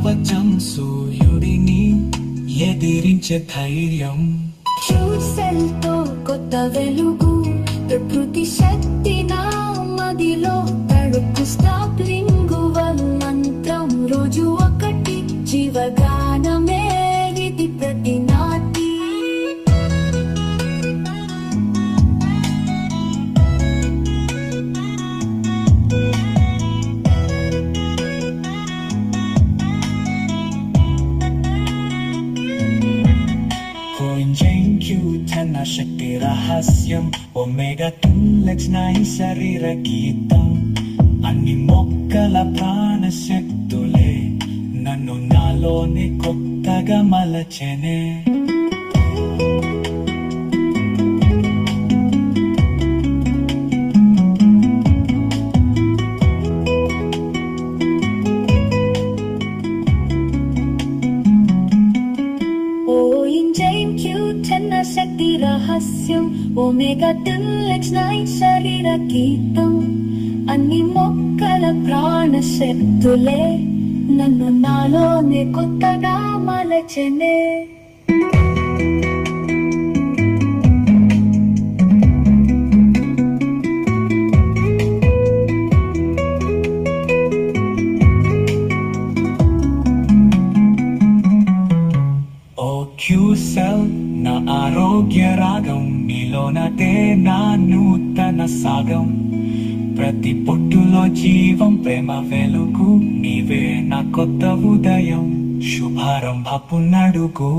కవచం సూర్యుడిని ఎదిరించే ధైర్యం. క్యూసెల్తో కొత్త వెలుగు ప్రకృతి శక్తి నా మదిలో తడుపు స్టాప్లింగువల్ మంత్రం రోజు ఒకటి జీవగానమే ఇది ప్రతి నాటి. ధన శక్తి రహస్యం ఒమేగా 2X9 శరీర గీతం. అన్ని మొక్కల ప్రాణ శక్తులే నన్ను నాలోని కొత్తగా మలచెనే. శక్తి రహస్యం ఒమేగా 2X9 శరీర గీతం. అన్ని మొక్కల ప్రాణ శక్తులే నన్ను నాలోనే కొత్తగా మలచెనే. క్యూసెల్ నా ఆరోగ్య రాగం, నీలోనదే నా నూతన సాగం. ప్రతి పొట్టులో జీవం, ప్రేమ వెలుగు, నీవే నా కొత్త ఉదయం, శుభారంభపు నడుగు.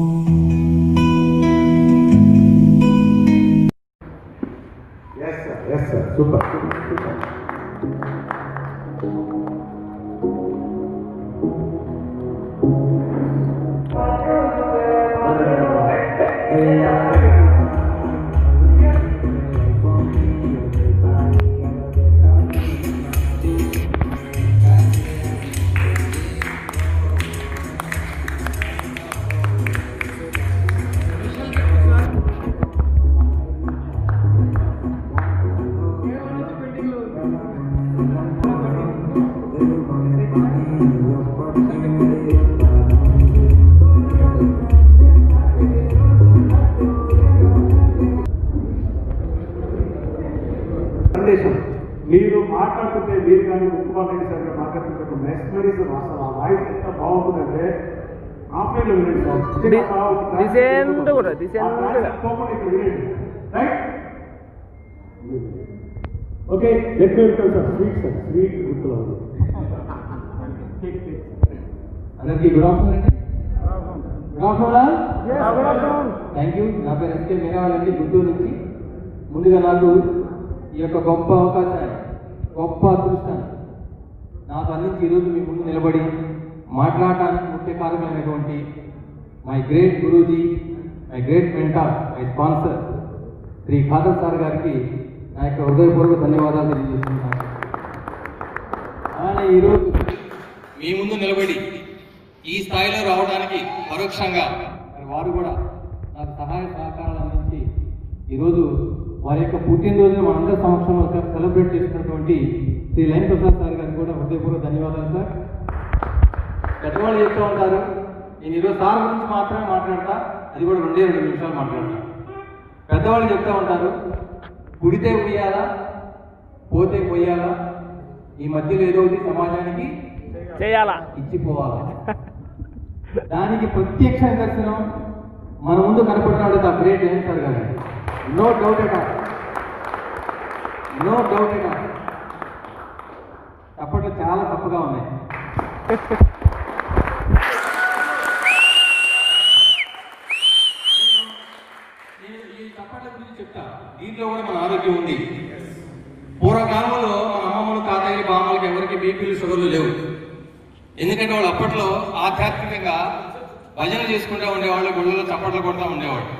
మీరు మాట్లాడుతుంటే మీరు కానీ ముఖ్యమంత్రి సార్ మాట్లాడుతుంటే మెస్మరీస్ అసలు ఆ వాయిస్ ఎంత బాగుంటుందంటే ఆఫ్లైన్లో వినండి sir. Okay let me welcome sir sweet గుర్తులో అందరికీ గుడ్ ఆఫ్టర్నూన్ అండి. Thank you. నా పేరు ఎస్కే మేరావాలండి, గుంటూరు నుంచి. ముందుగా నాకు ఈ యొక్క గొప్ప అవకాశాన్ని, గొప్ప అదృష్టాన్ని నాకు అందించి ఈరోజు మీ ముందు నిలబడి మాట్లాడటానికి ముఖ్య కారణమైనటువంటి my great guruji, my great mentor, my sponsor Shri Khader sir గారికి నా యొక్క హృదయపూర్వక ధన్యవాదాలు తెలియజేస్తున్నాను. అలానే ఈరోజు మీ ముందు నిలబడి ఈ స్థాయిలో రావడానికి పరోక్షంగా వారు కూడా నాకు సహాయ సహకారాలు అందించి ఈరోజు వారి యొక్క పుట్టినరోజును మనందరి సమక్షంలో సెలబ్రేట్ చేస్తున్నటువంటి శ్రీ లైన్ ప్రసాద్ సార్ గారికి కూడా హృదయపూర్వక ధన్యవాదాలు సార్. పెద్దవాళ్ళు చెప్తూ ఉంటారు, నేను ఈరోజు సార్ గురించి మాత్రమే మాట్లాడతా, అది కూడా 2 నిమిషాలు మాట్లాడతా. పెద్దవాళ్ళు చెప్తూ ఉంటారు, పుడితే ఉయ్యాలా, పోతే పోయాలా, ఈ మధ్యలో ఏదో ఒకటి సమాజానికి చేయాలా, ఇచ్చిపోవాలా. దానికి ప్రత్యక్ష నిదర్శనం మన ముందు కనపడినాడు ఆ గ్రేట్ లైన్ సార్ గారు. No doubt at all. అప్పట్లో చాలా తప్పుగా ఉన్నాయి. నేను ఈ తప్పట్ల గురించి చెప్తా. దీంట్లో కూడా మన ఆరోగ్యం ఉంది. పూర్వకాలంలో మన అమ్మమ్మలు, తాతయ్యలు, బామ్మలకి ఎవరికి బీపీలు, షుగర్లు లేవు. ఎందుకంటే వాళ్ళు అప్పట్లో ఆధ్యాత్మికంగా భజన చేసుకుంటూ ఉండేవాళ్ళు, గుళ్ళలో చప్పట్లు కొడుతూ ఉండేవాళ్ళు.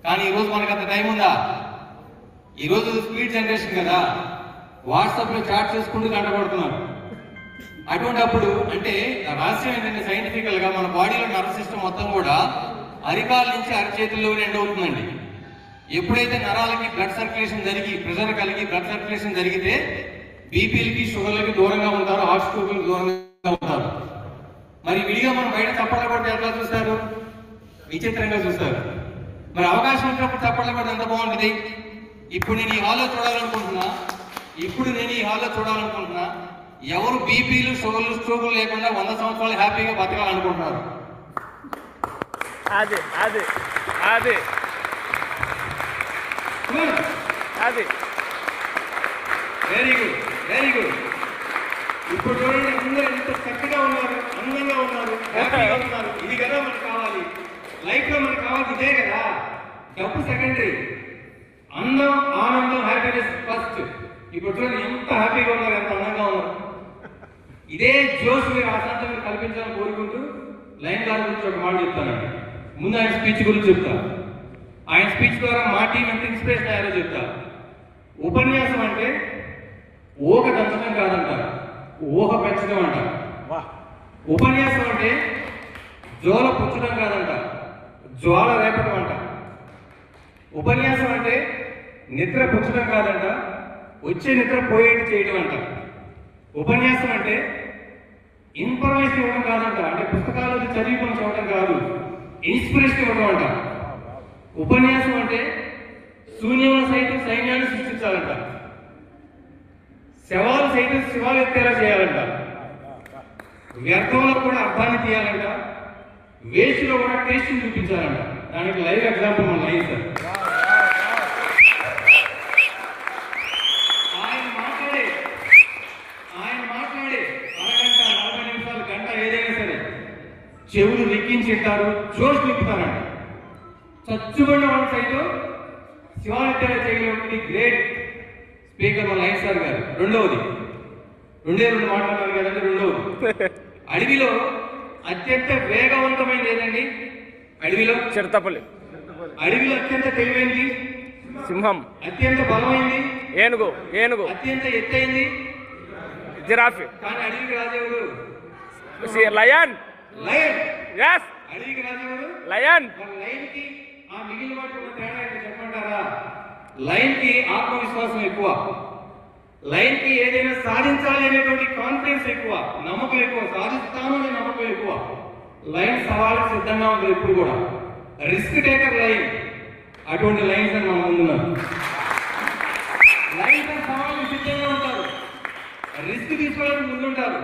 కానీ ఈరోజు మనకు అంత టైం ఉందా? ఈరోజు స్పీడ్ జనరేషన్ కదా, వాట్సాప్లో చాట్ చేసుకుంటూ గంట కొడుతున్నారు. అటువంటి అప్పుడు అంటే రహస్యం ఏంటంటే సైంటిఫికల్గా మన బాడీలో నర్వ్ సిస్టమ్ మొత్తం కూడా అరికాల నుంచి అరిచేతుల్లో ఎండ్ అవుతుందండి. ఎప్పుడైతే నరాలకి బ్లడ్ సర్క్యులేషన్ జరిగి, ప్రెషర్ కలిగి బ్లడ్ సర్క్యులేషన్ జరిగితే బీపీలకి, షుగర్లకి దూరంగా ఉంటారు, హార్ట్ స్ట్రోక్లకి దూరంగా ఉంటారు. మరి విడిగా మనం బయట చప్పట్లు కొడితే ఎట్లా చూస్తారు? విచిత్రంగా చూస్తారు. మరి అవకాశం వచ్చినప్పుడు చప్పట్లు కొడితే ఎంత బాగుంటుంది. ఇప్పుడు నేను ఈ హాల్లో చూడాలనుకుంటున్నా ఎవరు బీపీలు షుగర్లు స్ట్రోకులు లేకుండా 100 సంవత్సరాలు హ్యాపీగా బతకాలనుకుంటున్నారు? అది అది అది అది వెరీ గుడ్, వెరీ గుడ్. ఇప్పుడు చూడండి, అందరూ ఎంత చక్కగా ఉన్నారు, అందంగా ఉన్నారు, హ్యాపీగా ఉన్నారు. ఇది కదా మనకు కావాలి. లైఫ్ లో మనకు కావాలి ఇదే కదా. డబ్బు సెకండరీ, అందం, ఆనందం, హ్యాపీనెస్ ఫస్ట్. ఇప్పుడు చూడండి ఎంత హ్యాపీగా ఉన్నారు, ఎంత అందంగా ఉన్నారు. ఇదే జోష్ మీరు ఆశాంతం మీరు కల్పించాలని కోరుకుంటూ లైన్ గారి గురించి ఒక మాట చెప్తానండి. ముందు ఆయన స్పీచ్ గురించి చెప్తా. ఆయన స్పీచ్ ద్వారా మా టీం ఎంత ఇన్స్పిరేషన్ అయ్యారో చెప్తా. ఉపన్యాసం అంటే ఊహ దంచడం కాదంట, ఊహ పెంచడం అంట. ఉపన్యాసం అంటే జోల పుచ్చడం కాదంట, జ్వాల రేపడం అంట. ఉపన్యాసం అంటే నిద్ర పుచ్చడం కాదంట, వచ్చే నిద్ర పోయేటి చేయడం అంట. ఉపన్యాసం అంటే ఇన్ఫర్మేషన్ ఇవ్వడం కాదంట, అంటే పుస్తకాలు చదివి మనం చూడటం కాదు, ఇన్స్పిరేషన్ ఇవ్వడం అంట. ఉపన్యాసం అంటే శూన్యంలో సైతం సైన్యాన్ని సృష్టించాలంట, శవాలు సైతం శివాలు ఎత్తేలా చేయాలంట, వ్యర్థంలో కూడా అర్థాన్ని తీయాలంట, వేస్ట్లో కూడా టేస్ట్ చూపించాలంట. దానికి లైవ్ ఎగ్జాంపుల్ మన లైవ్ సార్. ఆయన మాట్లాడే అరగంట 40 నిమిషాలు గంట ఏదైనా సరే చెవులు రెక్కించింటారు, జోష్ నింపుతారంట. చచ్చుబడిన వాళ్ళు సైతం శివాలెత్తేలా చేయగలిగిన గ్రేట్ స్పీకర్ మన లైన్ సార్ గారు. రెండవది, రెండు మాట్లాడారు కదండి. రెండవది, అడవిలో అత్యంత వేగవంతమైనది ఏదండి? అడవిలో చిరుతపులి. అడవిలో అత్యంత తెలివైంది సింహం. అత్యంత బలమైంది ఏనుగు. ఏనుగు. అత్యంత ఎత్తైంది జిరాఫీ. కానీ అడవికి రాజేవుడు లయన్. లయన్. yes అడవికి రాజేవుడు లయన్. లైన్ కి ఆ మిగిలిన వాటికి ఉన్న తేడా ఏంటో చెప్పమంటారా? లైన్ కి ఆత్మవిశ్వాసం ఎక్కువ, లైన్ కి ఏదైనా సాధించాలి అనేటువంటి కాన్ఫిడెన్స్ ఎక్కువ, నమ్మకం ఎక్కువ, సాధిస్తామనే నమ్మకం ఎక్కువ. లైన్ సవాళ్ళకి సిద్ధంగా ఉంటుంది ఎప్పుడు కూడా. రిస్క్ టేకర్ లైన్, అటువంటి లైన్స్ అని మనం ముందున్నారు. లైన్స్ అని సవాళ్ళకి సిద్ధంగా ఉంటారు, రిస్క్ తీసుకోవడానికి ముందుంటారు.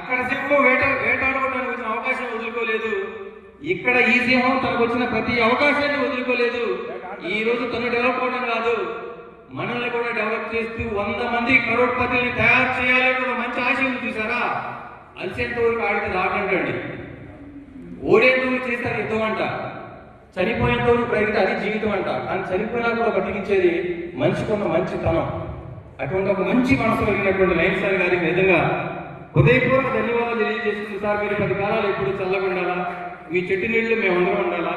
అక్కడ సింహం వేటాడుకోవడానికి వచ్చిన అవకాశం వదులుకోలేదు, ఇక్కడ ఈ సింహం తనకు వచ్చిన ప్రతి అవకాశాన్ని వదులుకోలేదు. ఈ రోజు తను డెవలప్ అవడం కాదు, మనల్ని కూడా డెవలప్ చేస్తూ 100 మంది కరోడ్పతిని తయారు చేయాలని ఒక మంచి ఆశయం చూసారా? అలిసేంత వరకు ఆడితే రాకంటండి, ఓడేంత వరకు చేస్తారు యుద్ధం అంట, చనిపోయేంత వరకు ప్రయత్నం, అది జీవితం అంట. కానీ చనిపోయినా కూడా బతికించేది మనిషికున్న మంచితనం. అటువంటి ఒక మంచి మనసు కలిగినటువంటి లైన్ సార్ గారికి నిజంగా హృదయపూర్వక ధన్యవాదాలు తెలియజేస్తుంది. సార్ మీరు 10 కాలాలు ఎప్పుడు చల్లగా ఉండాలా, మీ చెట్టు నీళ్లు మేమందరం ఉండాలా,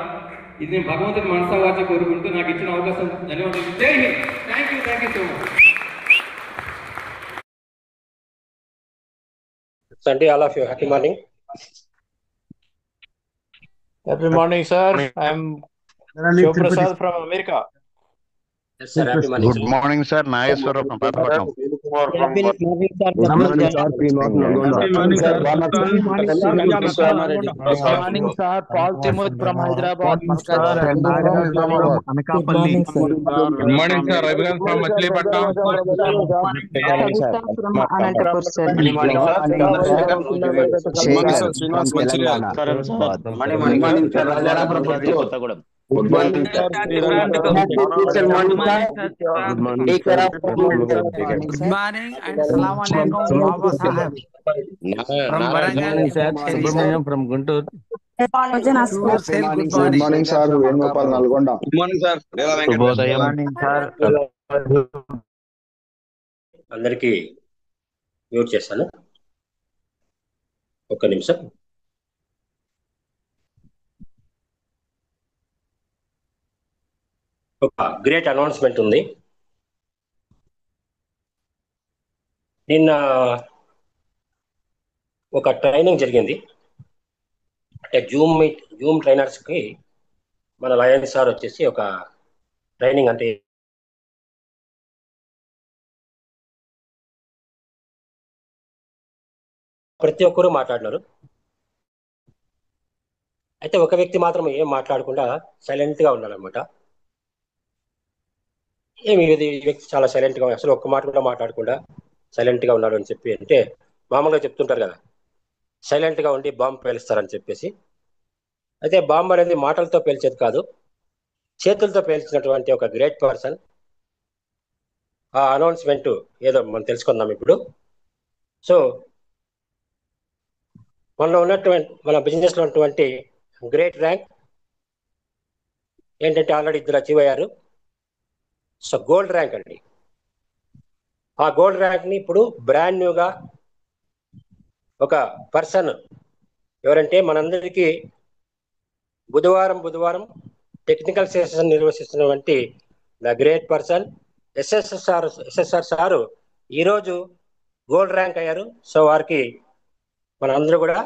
ఇది నేను భగవంతుని మనసావాచ కోరుకుంటూ నాకు ఇచ్చిన అవకాశం ధన్యవాదాలు. జై Hind. Thank you so much. Sunday, all of you, happy morning. Happy morning, sir. I'm Shiv Prasad from America. Yes, sir, happy morning. Good morning, sir. Nayeswara from Patapatnam. Happy morning, sir. Good morning, sir. Happy morning, sir. Good morning, sir. Paul Timoth from Hyderabad. Good morning, sir. Ravigan from Machilipatnam. From Anantapur, sir. Good morning, sir. Good morning, sir. Rajara from Kottagudem. Good morning, sir. Good morning and Assalamu alaikum, Baba Sahib. From Warangal, Subramaniam from Guntur. Good morning, sir. Venugopal Nalgonda. Good morning, sir. Good morning, sir. అందరికి mute చేస్తాను, ఒక్క నిమిషం. ఒక great announcement ఉంది. నిన్న ఒక training జరిగింది. అంటే జూమ్ ట్రైనర్స్కి మన లయన్ సార్ వచ్చేసి ఒక ట్రైనింగ్, అంటే ప్రతి ఒక్కరూ మాట్లాడినారు. అయితే ఒక వ్యక్తి మాత్రం ఏం మాట్లాడకుండా సైలెంట్గా ఉన్నాడనమాట. ఏమి ఇది ఈ వ్యక్తి చాలా సైలెంట్గా అసలు ఒక్క మాట కూడా మాట్లాడకుండా సైలెంట్గా ఉన్నాడు అని చెప్పి అంటే మామూలుగా చెప్తుంటారు కదా, సైలెంట్గా ఉండి బాంబు పేలుస్తారని చెప్పేసి. అయితే బాంబు అనేది మాటలతో పేల్చేది కాదు, చేతులతో పేల్చినటువంటి ఒక గ్రేట్ పర్సన్. ఆ అనౌన్స్మెంట్ ఏదో మనం తెలుసుకుందాం ఇప్పుడు. సో మనలో ఉన్నటువంటి మన బిజినెస్లో ఉన్నటువంటి గ్రేట్ ర్యాంక్ ఏంటంటే ఆల్రెడీ ఇద్దరు అచీవ్ అయ్యారు. సో గోల్డ్ ర్యాంక్ అండి. ఆ గోల్డ్ ర్యాంక్ని ఇప్పుడు బ్రాండ్ న్యూగా ఒక పర్సన్ ఎవరంటే మనందరికీ బుధవారం టెక్నికల్ సెషన్ నిర్వహిస్తున్నటువంటి the great person SSR sir ఈరోజు గోల్డ్ ర్యాంక్ అయ్యారు. సో వారికి మన అందరూ కూడా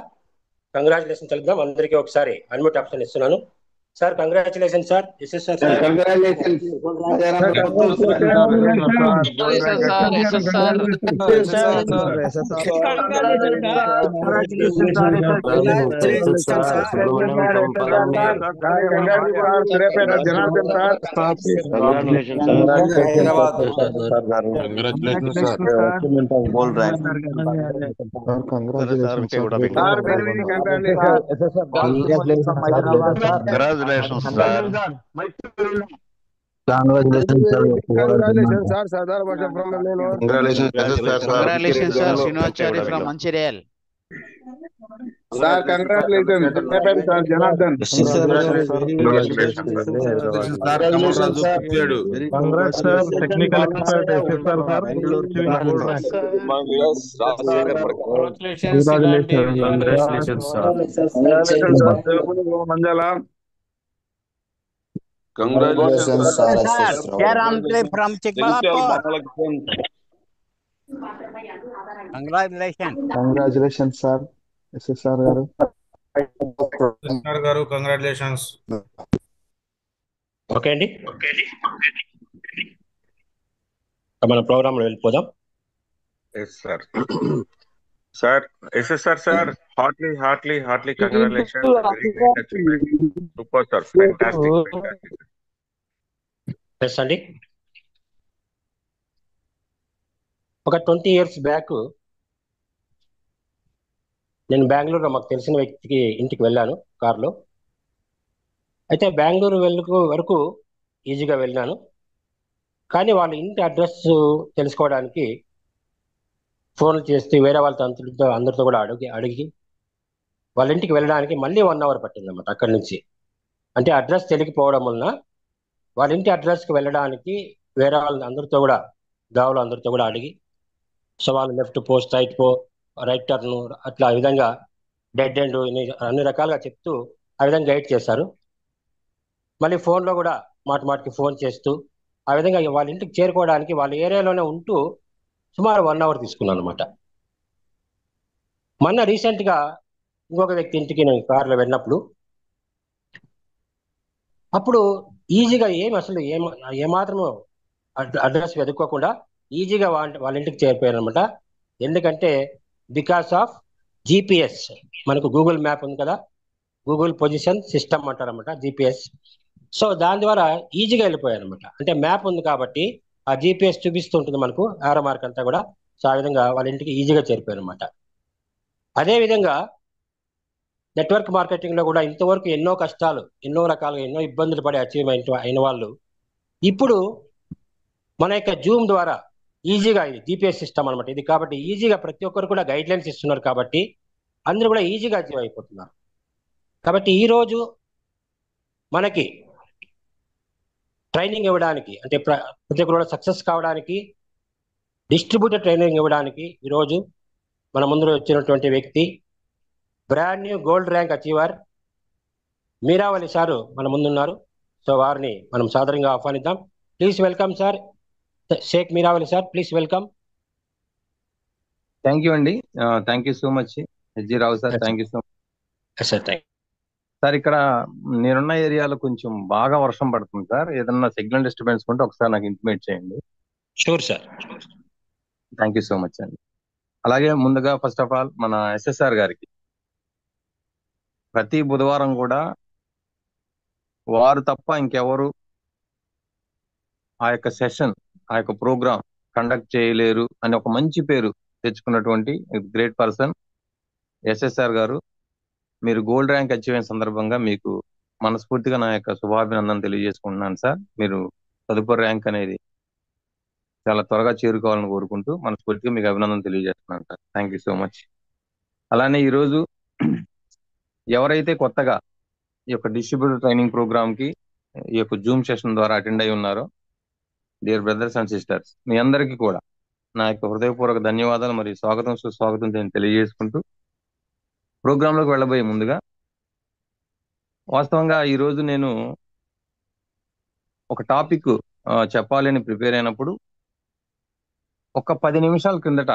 కంగ్రాచులేషన్ తెలుద్దాం. అందరికీ ఒకసారి అన్మ్యూట్ ఆప్షన్ ఇస్తున్నాను. Sir congratulation sir, SSR sir. Congratulations, sir. Congratulations, sir. Sardar Basha from Bangalore. Congratulations, sir. Srinivachari from Mancherial. Sir, congratulations. Sir, Janardhan. Congrats, sir. Technical expert, SSR, sir. Congratulations, sir. Mandala. Congratulations, sir. Ramtre from Chikbalapur. Congratulations. Congratulations, sir. SSR garu. Congratulations. Okay అండి, మన ప్రోగ్రాంలో వెళ్ళిపోదాం. Yes, sir. Sir, SSR sir, heartily congratulations. Very great achievement. Super sir, fantastic. Yes అండి. ఒక 20 years back నేను బెంగళూరులో మాకు తెలిసిన వ్యక్తికి ఇంటికి వెళ్ళాను కారులో. అయితే బెంగళూరు వరకు ఈజీగా వెళ్ళాను, కానీ వాళ్ళ ఇంటి అడ్రస్ తెలుసుకోవడానికి ఫోన్లు చేస్తే వేరే వాళ్ళతో అందరితో కూడా అడిగి వాళ్ళ ఇంటికి వెళ్ళడానికి మళ్ళీ 1 hour పట్టిందన్నమాట అక్కడి నుంచి. అంటే అడ్రస్ తెలియకపోవడం వలన వాళ్ళ ఇంటి అడ్రస్కి వెళ్ళడానికి వేరే వాళ్ళ అందరితో కూడా దావులు అందరితో కూడా అడిగి, సో వాళ్ళు లెఫ్ట్ పో, స్ట్రైట్ పో, రైట్ టర్న్, అట్లా ఆ విధంగా డెడ్ ఎండ్ అన్ని రకాలుగా చెప్తూ ఆ విధంగా గైడ్ చేశారు. మళ్ళీ ఫోన్లో కూడా మాటికి ఫోన్ చేస్తూ ఆ విధంగా వాళ్ళ ఇంటికి చేరుకోవడానికి వాళ్ళ ఏరియాలోనే ఉంటూ సుమారు 1 hour తీసుకున్నాను అనమాట. మొన్న రీసెంట్గా ఇంకొక వ్యక్తి ఇంటికి నేను కారులో వెళ్ళినప్పుడు అప్పుడు ఈజీగా అసలు ఏమాత్రము అడ్రస్ వెతుక్కోకుండా ఈజీగా వాళ్ళ ఇంటికి చేరిపోయారు అనమాట. ఎందుకంటే బికాస్ ఆఫ్ జిపిఎస్, మనకు గూగుల్ మ్యాప్ ఉంది కదా, గూగుల్ పొజిషన్ సిస్టమ్ అంటారనమాట, జిపిఎస్. సో దాని ద్వారా ఈజీగా వెళ్ళిపోయారు అనమాట. అంటే మ్యాప్ ఉంది కాబట్టి ఆ జిపిఎస్ చూపిస్తూ ఉంటుంది మనకు ఆరో మార్క్ అంతా కూడా. సో ఆ విధంగా వాళ్ళ ఇంటికి ఈజీగా చేరిపోయారు అనమాట. అదేవిధంగా నెట్వర్క్ మార్కెటింగ్లో కూడా ఇంతవరకు ఎన్నో కష్టాలు, ఎన్నో రకాలుగా ఎన్నో ఇబ్బందులు పడి అచీవ్మెంట్ అయిన వాళ్ళు ఇప్పుడు మన యొక్క జూమ్ ద్వారా ఈజీగా, ఇది జిపిఎస్ సిస్టమ్ అనమాట ఇది, కాబట్టి ఈజీగా ప్రతి ఒక్కరు కూడా గైడ్ లైన్స్ ఇస్తున్నారు కాబట్టి అందరూ కూడా ఈజీగా అచీవ్ అయిపోతున్నారు. కాబట్టి ఈరోజు మనకి ట్రైనింగ్ ఇవ్వడానికి, అంటే ప్రతి ఒక్కరు కూడా సక్సెస్ కావడానికి డిస్ట్రిబ్యూటర్ ట్రైనింగ్ ఇవ్వడానికి ఈరోజు మన ముందు వచ్చినటువంటి వ్యక్తి brand new gold rank achiever Meeravali sir మన ముందున్నారు. సో వారిని మనం సాదరంగా ఆహ్వానిద్దాం. Please welcome sir, Shaik Meeravali sir, please welcome. Thank you అండి, thank you so much HG Rao sir, thank you so much sir. ఇక్కడ నేనున్న ఏరియాలో కొంచెం బాగా వర్షం పడుతుంది సార్, ఏదన్నా సిగ్నల్ డిస్టర్బెన్స్ ఉంటే ఒకసారి నాకు ఇంటిమేట్ చేయండి. Sure sir. Thank you so much అండి. అలాగే ముందుగా ఫస్ట్ ఆఫ్ ఆల్ మన ఎస్ఎస్ఆర్ గారికి ప్రతి బుధవారం కూడా వారు తప్ప ఇంకెవరు ఆ యొక్క సెషన్, ఆ యొక్క ప్రోగ్రామ్ కండక్ట్ చేయలేరు అని ఒక మంచి పేరు తెచ్చుకున్నటువంటి గ్రేట్ పర్సన్ ఎస్ఎస్ఆర్ గారు. మీరు గోల్డ్ ర్యాంక్ అచీవ్ అయిన సందర్భంగా మీకు మనస్ఫూర్తిగా నా యొక్క శుభాభినందన తెలియజేసుకుంటున్నాను సార్. మీరు తదుపరి ర్యాంక్ అనేది చాలా త్వరగా చేరుకోవాలని కోరుకుంటూ మనస్ఫూర్తిగా మీకు అభినందన తెలియజేస్తున్నాను sir. Thank you so much. అలానే ఈరోజు ఎవరైతే కొత్తగా ఈ యొక్క డిస్ట్రిబ్యూటర్ ట్రైనింగ్ ప్రోగ్రామ్ కి ఈ యొక్క జూమ్ సెషన్ ద్వారా అటెండ్ అయి ఉన్నారో, డియర్ బ్రదర్స్ అండ్ సిస్టర్స్, మీ అందరికీ కూడా నా యొక్క హృదయపూర్వక ధన్యవాదాలు మరియు స్వాగతం సుస్వాగతం నేను తెలియజేసుకుంటూ ప్రోగ్రాంలోకి వెళ్ళబోయే ముందుగా, వాస్తవంగా ఈరోజు నేను ఒక టాపిక్ చెప్పాలని ప్రిపేర్ అయినప్పుడు ఒక 10 నిమిషాల క్రిందట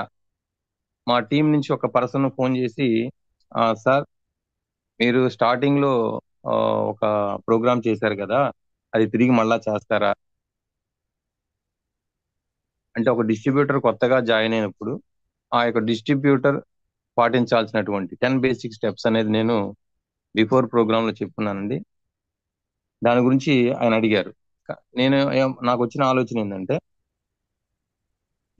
మా టీం నుంచి ఒక పర్సన్ ఫోన్ చేసి, సార్ మీరు స్టార్టింగ్ లో ఒక ప్రోగ్రామ్ చేశారు కదా, అది తిరిగి మళ్ళా చేస్తారా అంటే, ఒక డిస్ట్రిబ్యూటర్ కొత్తగా జాయిన్ అయినప్పుడు ఆ యొక్క డిస్ట్రిబ్యూటర్ పాటించాల్సినటువంటి 10 బేసిక్ స్టెప్స్ అనేది నేను బిఫోర్ ప్రోగ్రామ్ లో చెప్పుకున్నానండి. దాని గురించి ఆయన అడిగారు. నేను నాకు వచ్చిన ఆలోచన ఏంటంటే,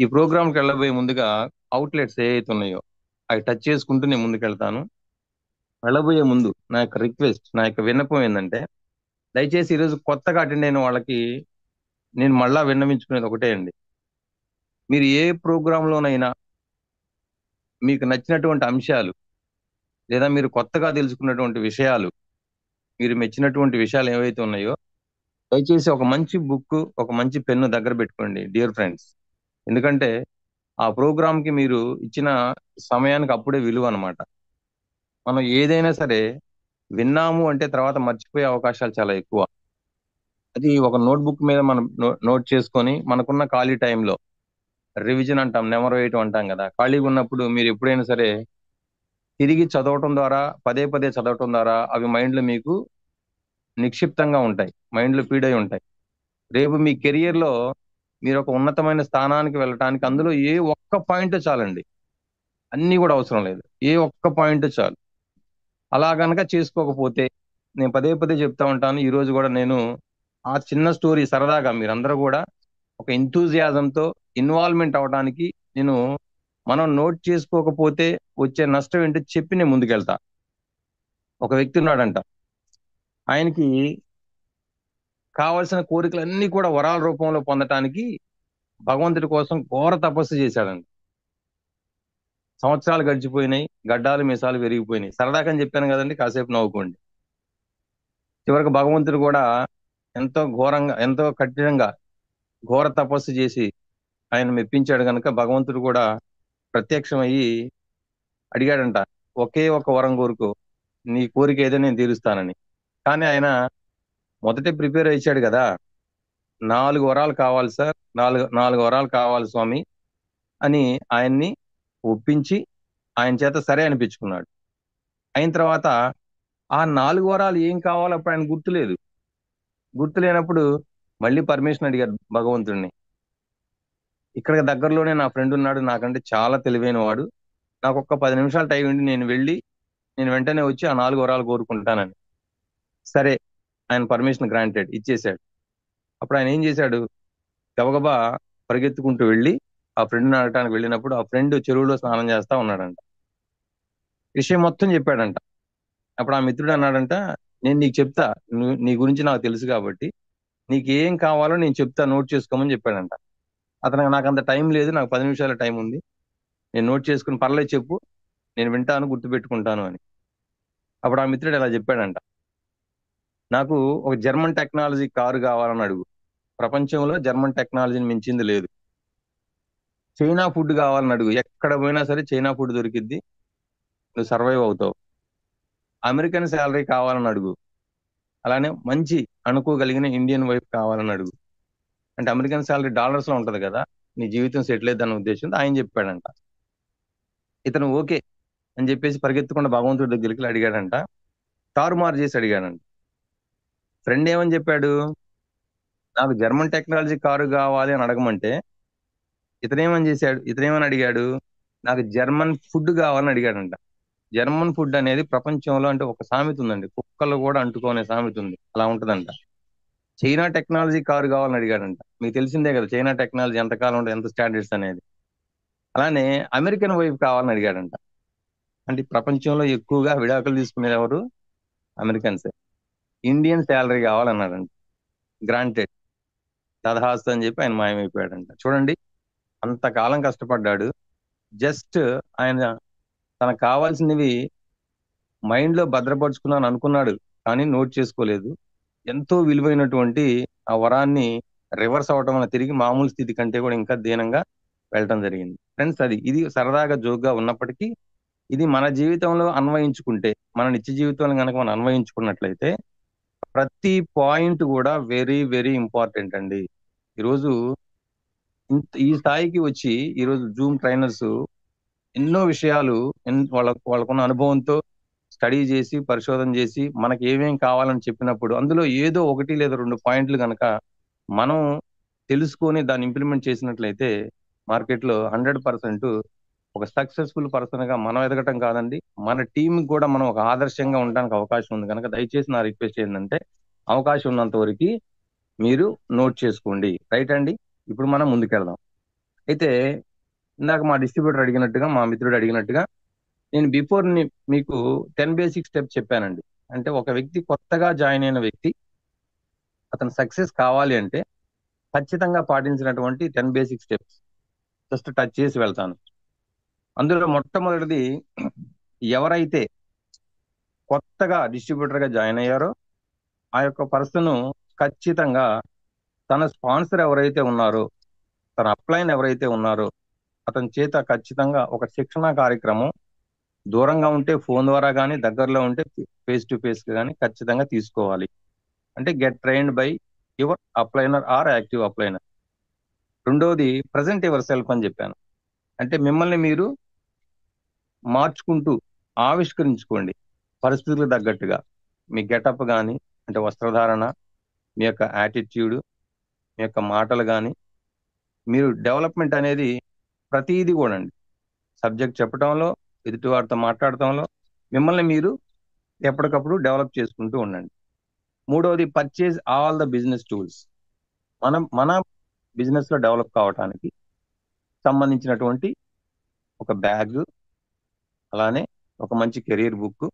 ఈ ప్రోగ్రామ్కి వెళ్ళబోయే ముందుగా అవుట్లెట్స్ ఏవైతే ఉన్నాయో అవి టచ్ చేసుకుంటూ నేను ముందుకు వెళ్తాను. వెళ్ళబోయే ముందు నా యొక్క రిక్వెస్ట్, నా యొక్క విన్నపం ఏంటంటే, దయచేసి ఈరోజు కొత్తగా అటెండ్ అయిన వాళ్ళకి నేను మళ్ళా విన్నవించుకునేది ఒకటే అండి. మీరు ఏ ప్రోగ్రాంలోనైనా మీకు నచ్చినటువంటి అంశాలు లేదా మీరు కొత్తగా తెలుసుకున్నటువంటి విషయాలు, మీరు మెచ్చినటువంటి విషయాలు ఏవైతే ఉన్నాయో, దయచేసి ఒక మంచి బుక్, ఒక మంచి పెన్ను దగ్గర పెట్టుకోండి డియర్ ఫ్రెండ్స్. ఎందుకంటే ఆ ప్రోగ్రామ్కి మీరు ఇచ్చిన సమయానికి అప్పుడే విలువ అనమాట. మనం ఏదైనా సరే విన్నాము అంటే తర్వాత మర్చిపోయే అవకాశాలు చాలా ఎక్కువ. అది ఒక నోట్బుక్ మీద మనం నోట్ చేసుకొని మనకున్న ఖాళీ టైంలో రివిజన్ అంటాం, నెమరు వేయటం అంటాం కదా, ఖాళీగా ఉన్నప్పుడు మీరు ఎప్పుడైనా సరే తిరిగి చదవటం ద్వారా, పదే పదే చదవటం ద్వారా అవి మైండ్లో మీకు నిక్షిప్తంగా ఉంటాయి, మైండ్లో ఫీడ్ అయి ఉంటాయి. రేపు మీ కెరియర్లో మీరు ఒక ఉన్నతమైన స్థానానికి వెళ్ళటానికి అందులో ఏ ఒక్క పాయింట్ చాలండి, అన్నీ కూడా అవసరం లేదు, ఏ ఒక్క పాయింట్ చాలు. అలా కనుక చేసుకోకపోతే, నేను పదే పదే చెప్తా ఉంటాను, ఈరోజు కూడా నేను ఆ చిన్న స్టోరీ సరదాగా మీరందరూ కూడా ఒక ఎంతూజియాజంతో ఇన్వాల్వ్మెంట్ అవడానికి, నేను మనం నోట్ చేసుకోకపోతే వచ్చే నష్టం ఏంటో చెప్పి నేను ముందుకెళ్తా. ఒక వ్యక్తి ఉన్నాడంట, ఆయనకి కావలసిన కోరికలన్నీ కూడా వరాల రూపంలో పొందటానికి భగవంతుడి కోసం ఘోర తపస్సు చేశాడండి. సంవత్సరాలు గడిచిపోయినాయి, గడ్డాలు మీసాలు పెరిగిపోయినాయి. సరదాకని చెప్పాను కదండి, కాసేపు నవ్వుకోండి. చివరికి భగవంతుడు కూడా ఎంతో ఘోరంగా, ఎంతో కఠినంగా ఘోర తపస్సు చేసి ఆయన మెప్పించాడు కనుక భగవంతుడు కూడా ప్రత్యక్షమయ్యి అడిగాడంట, ఒకే ఒక వరం కోరుకో, నీ కోరిక ఏదో నేను తీరుస్తానని. కానీ ఆయన మొదటే ప్రిపేర్ అయ్యాడు కదా, 4 వరాలు కావాలి సార్, 4 వరాలు కావాలి స్వామి అని ఆయన్ని ఒప్పించి ఆయన చేత సరే అనిపించుకున్నాడు. అయిన తర్వాత ఆ 4 వరాలు ఏం కావాలో అప్పుడు ఆయన గుర్తులేనప్పుడు మళ్ళీ పర్మిషన్ అడిగారు భగవంతుడిని. ఇక్కడ దగ్గరలోనే నా ఫ్రెండ్ ఉన్నాడు, నాకంటే చాలా తెలివైన వాడు, నాకు ఒక్క 10 నిమిషాలు టైం ఉండి నేను వెంటనే వచ్చి ఆ 4 వరాలు కోరుకుంటానని. సరే, ఆయన పర్మిషన్ గ్రాంటెడ్ ఇచ్చేశాడు. అప్పుడు ఆయన ఏం చేశాడు, గబగబా పరిగెత్తుకుంటూ వెళ్ళి ఆ ఫ్రెండ్ని అడగటానికి వెళ్ళినప్పుడు ఆ ఫ్రెండ్ చెరువులో స్నానం చేస్తా ఉన్నాడంట. విషయం మొత్తం చెప్పాడంట. అప్పుడు ఆ మిత్రుడు అన్నాడంట, నేను నీకు చెప్తా, నీ గురించి నాకు తెలుసు కాబట్టి నీకు ఏం కావాలో నేను చెప్తా, నోట్ చేసుకోమని చెప్పాడంట. అతనికి నాకు అంత టైం లేదు, నాకు 10 నిమిషాల టైం ఉంది, నేను నోట్ చేసుకుని పర్లేదు చెప్పు, నేను వింటాను, గుర్తుపెట్టుకుంటాను అని. అప్పుడు ఆ మిత్రుడు ఇలా చెప్పాడంట, నాకు ఒక జర్మన్ టెక్నాలజీ కారు కావాలని అడుగు, ప్రపంచంలో జర్మన్ టెక్నాలజీని మించింది లేదు. చైనా ఫుడ్ కావాలని అడుగు, ఎక్కడ పోయినా సరే చైనా ఫుడ్ దొరికిద్ది, నువ్వు సర్వైవ్ అవుతావు. అమెరికన్ శాలరీ కావాలని అడుగు, అలానే మంచి అనుకోగలిగిన ఇండియన్ వైఫ్ కావాలని అడుగు. అంటే అమెరికన్ శాలరీ డాలర్స్ లో ఉంటది కదా, నీ జీవితం సెటిల్ అయ్యిద్దన్న ఉద్దేశంతో ఆయన చెప్పాడంట. ఇతను ఓకే అని చెప్పేసి పరిగెత్తకుండా భగవంతుడి దగ్గరికి అడిగాడంట, తారుమారు చేసి అడిగాడంట. ఫ్రెండ్ ఏమని చెప్పాడు, నాకు జర్మన్ టెక్నాలజీ కారు కావాలి అని అడగమంటే ఇతనేమని అడిగాడు, నాకు జర్మన్ ఫుడ్ కావాలని అడిగాడంట. జర్మన్ ఫుడ్ అనేది ప్రపంచంలో అంటే ఒక సామెత ఉందండి, కుక్కలు కూడా అంటుకునే సామెత ఉంది, అలా ఉంటదంట. చైనా టెక్నాలజీ కారు కావాలని అడిగాడంట. మీకు తెలిసిందే కదా చైనా టెక్నాలజీ ఎంతకాలం ఉంటుంది, ఎంత స్టాండర్డ్స్ అనేది. అలానే అమెరికన్ వైఫ్ కావాలని అడిగాడంట. అంటే ప్రపంచంలో ఎక్కువగా విడాకులు తీసుకునేది ఎవరు? అమెరికన్సే. ఇండియన్ శాలరీ కావాలన్నాడంట. గ్రాంటెడ్, తదహాస్తు అని చెప్పి ఆయన మాయమైపోయాడంట. చూడండి, అంతకాలం కష్టపడ్డాడు, జస్ట్ ఆయన తనకు కావాల్సినవి మైండ్ లో భద్రపరుచుకున్నాను అనుకున్నాడు, కానీ నోట్ చేసుకోలేదు. ఎంతో విలువైనటువంటి ఆ వరాన్ని రివర్స్ అవటం వల్ల తిరిగి మామూలు స్థితి కంటే కూడా ఇంకా దీనంగా వెళ్ళటం జరిగింది. ఫ్రెండ్స్, ఇది సరదాగా జోక్గా ఉన్నప్పటికీ ఇది మన జీవితంలో అన్వయించుకుంటే, మన నిత్య జీవితంలో కనుక మనం అన్వయించుకున్నట్లయితే ప్రతి పాయింట్ కూడా వెరీ వెరీ ఇంపార్టెంట్ అండి. ఈరోజు ఈ స్థాయికి వచ్చి ఈరోజు జూమ్ ట్రైనర్స్ ఎన్నో విషయాలు వాళ్ళకున్న అనుభవంతో స్టడీ చేసి పరిశోధన చేసి మనకి ఏమేం కావాలని చెప్పినప్పుడు అందులో ఏదో ఒకటి లేదా 2 పాయింట్లు కనుక మనం తెలుసుకొని దాన్ని ఇంప్లిమెంట్ చేసినట్లయితే మార్కెట్లో 100% ఒక సక్సెస్ఫుల్ పర్సన్ గా మనం ఎదగటం కాదండి, మన టీం కూడా మనం ఒక ఆదర్శంగా ఉండడానికి అవకాశం ఉంది. కనుక దయచేసి నా రిక్వెస్ట్ ఏంటంటే అవకాశం ఉన్నంత వరకు మీరు నోట్ చేసుకోండి. రైట్ అండి. ఇప్పుడు మనం ముందుకెళ్దాం. అయితే ఇందాక మా డిస్ట్రిబ్యూటర్ అడిగినట్టుగా, మా మిత్రుడు అడిగినట్టుగా నేను బిఫోర్ మీకు 10 బేసిక్ స్టెప్స్ చెప్పానండి. అంటే ఒక వ్యక్తి కొత్తగా జాయిన్ అయిన వ్యక్తి అతను సక్సెస్ కావాలి అంటే ఖచ్చితంగా పాటించినటువంటి 10 బేసిక్ స్టెప్స్ జస్ట్ టచ్ చేసి వెళ్తాను. అందులో మొట్టమొదటిది, ఎవరైతే కొత్తగా డిస్ట్రిబ్యూటర్ గా జాయిన్ అయ్యారో ఆ యొక్క పర్సన్ ఖచ్చితంగా తన స్పాన్సర్ ఎవరైతే ఉన్నారో, తన అప్లైన్ ఎవరైతే ఉన్నారో అతని చేత ఖచ్చితంగా ఒక శిక్షణా కార్యక్రమం దూరంగా ఉంటే ఫోన్ ద్వారా కానీ, దగ్గరలో ఉంటే ఫేస్ టు ఫేస్ కానీ ఖచ్చితంగా తీసుకోవాలి. అంటే get trained by your upliner or active upliner. రెండోది, ప్రజెంట్ యువర్ సెల్ఫ్ అని చెప్పాను. అంటే మిమ్మల్ని మీరు మార్చుకుంటూ ఆవిష్కరించుకోండి పరిస్థితులకు తగ్గట్టుగా. మీ గెటప్ కానీ, అంటే వస్త్రధారణ, మీ యొక్క యాటిట్యూడ్, మీ యొక్క మాటలు కానీ, మీరు డెవలప్మెంట్ అనేది ప్రతిదీ కూడా అండి, సబ్జెక్ట్ చెప్పడంలో, ఎదుటి వారితో మాట్లాడటంలో మిమ్మల్ని మీరు ఎప్పటికప్పుడు డెవలప్ చేసుకుంటూ ఉండండి. మూడవది, purchase all the business tools. మన బిజినెస్ లో డెవలప్ కావడానికి సంబంధించినటువంటి ఒక బ్యాగ్, అలానే ఒక మంచి కెరీర్ బుక్,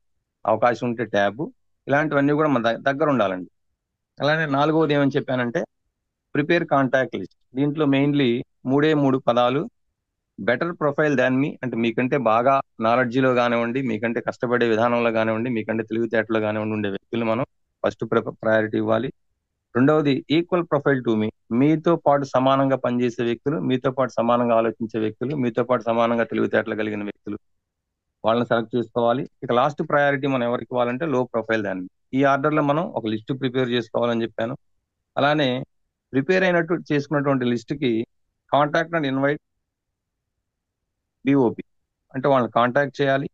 అవకాశం ఉంటే ట్యాబ్, ఇలాంటివన్నీ కూడా మన దగ్గర ఉండాలండి. అలానే నాలుగవది ఏమని చెప్పానంటే ప్రిపేర్ కాంటాక్ట్ లిస్ట్. దీంట్లో మెయిన్లీ 3 పదాలు, బెటర్ ప్రొఫైల్ దాన్ మీ. అంటే మీకంటే బాగా నాలెడ్జీలో కానివ్వండి, మీకంటే కష్టపడే విధానంలో కానివ్వండి, మీకంటే తెలివితేటలో కానివ్వండి ఉండే వ్యక్తులు మనం ఫస్ట్ ప్రయారిటీ ఇవ్వాలి. రెండవది, ఈక్వల్ ప్రొఫైల్ టు మీ. మీతో పాటు సమానంగా పనిచేసే వ్యక్తులు, మీతో పాటు సమానంగా ఆలోచించే వ్యక్తులు, మీతో పాటు సమానంగా తెలివితేటలు కలిగిన వ్యక్తులు, వాళ్ళని సెలెక్ట్ చేసుకోవాలి. ఇక లాస్ట్ ప్రయారిటీ మనం ఎవరికి ఇవ్వాలంటే లో ప్రొఫైల్ దాన్ని. ఈ ఆర్డర్ లో మనం ఒక లిస్ట్ ప్రిపేర్ చేసుకోవాలని చెప్పాను. అలానే ప్రిపేర్ అయినట్టు చేసుకున్నటువంటి లిస్ట్ కి కాంటాక్ట్ అండ్ ఇన్వైట్ బిఓపి. అంటే వాళ్ళని కాంటాక్ట్ చేయాలి,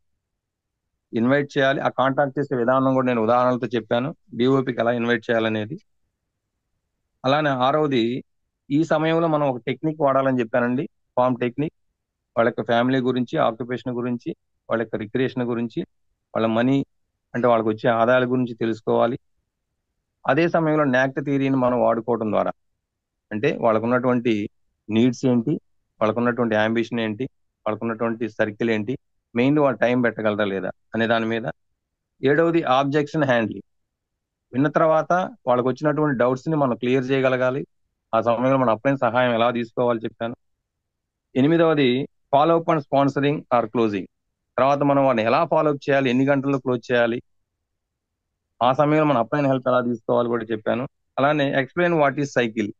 ఇన్వైట్ చేయాలి. ఆ కాంటాక్ట్ చేసే విధానం కూడా నేను ఉదాహరణలతో చెప్పాను, బిఓపికి ఎలా ఇన్వైట్ చేయాలనేది. అలానే ఆరవది, ఈ సమయంలో మనం ఒక టెక్నిక్ వాడాలని చెప్పానండి, ఫామ్ టెక్నిక్. వాళ్ళ యొక్క ఫ్యామిలీ గురించి, ఆక్యుపేషన్ గురించి, వాళ్ళ యొక్క రిక్రియేషన్ గురించి, వాళ్ళ మనీ అంటే వాళ్ళకి వచ్చే ఆదాయాల గురించి తెలుసుకోవాలి. అదే సమయంలో నాక్ట్ థియరీని మనం వాడుకోవడం ద్వారా, అంటే వాళ్ళకున్నటువంటి నీడ్స్ ఏంటి, వాళ్ళకున్నటువంటి అంబిషన్ ఏంటి, వాళ్ళకున్నటువంటి సర్కిల్ ఏంటి, మెయిన్ వాళ్ళు టైం పెట్టగలరా లేదా అనే దాని మీద. ఏడవది, ఆబ్జెక్షన్ హ్యాండ్లింగ్. విన్న తర్వాత వాళ్ళకి వచ్చినటువంటి డౌట్స్ ని మనం క్లియర్ చేయగలగాలి. ఆ సమయంలో మన అప్లైన్ సహాయం ఎలా తీసుకోవాలి చెప్పాను. ఎనిమిదవది, follow up and sponsoring or closing. తర్వాత మనం వాడిని ఎలా ఫాలో అప్ చేయాలి, ఎన్ని గంటల్లో క్లోజ్ చేయాలి, ఆ సమయంలో మన అప్లైన్ హెల్ప్ ఎలా తీసుకోవాలి కూడా చెప్పాను. అలానే ఎక్స్ప్లెయిన్ వాట్ ఈస్ సైకిల్.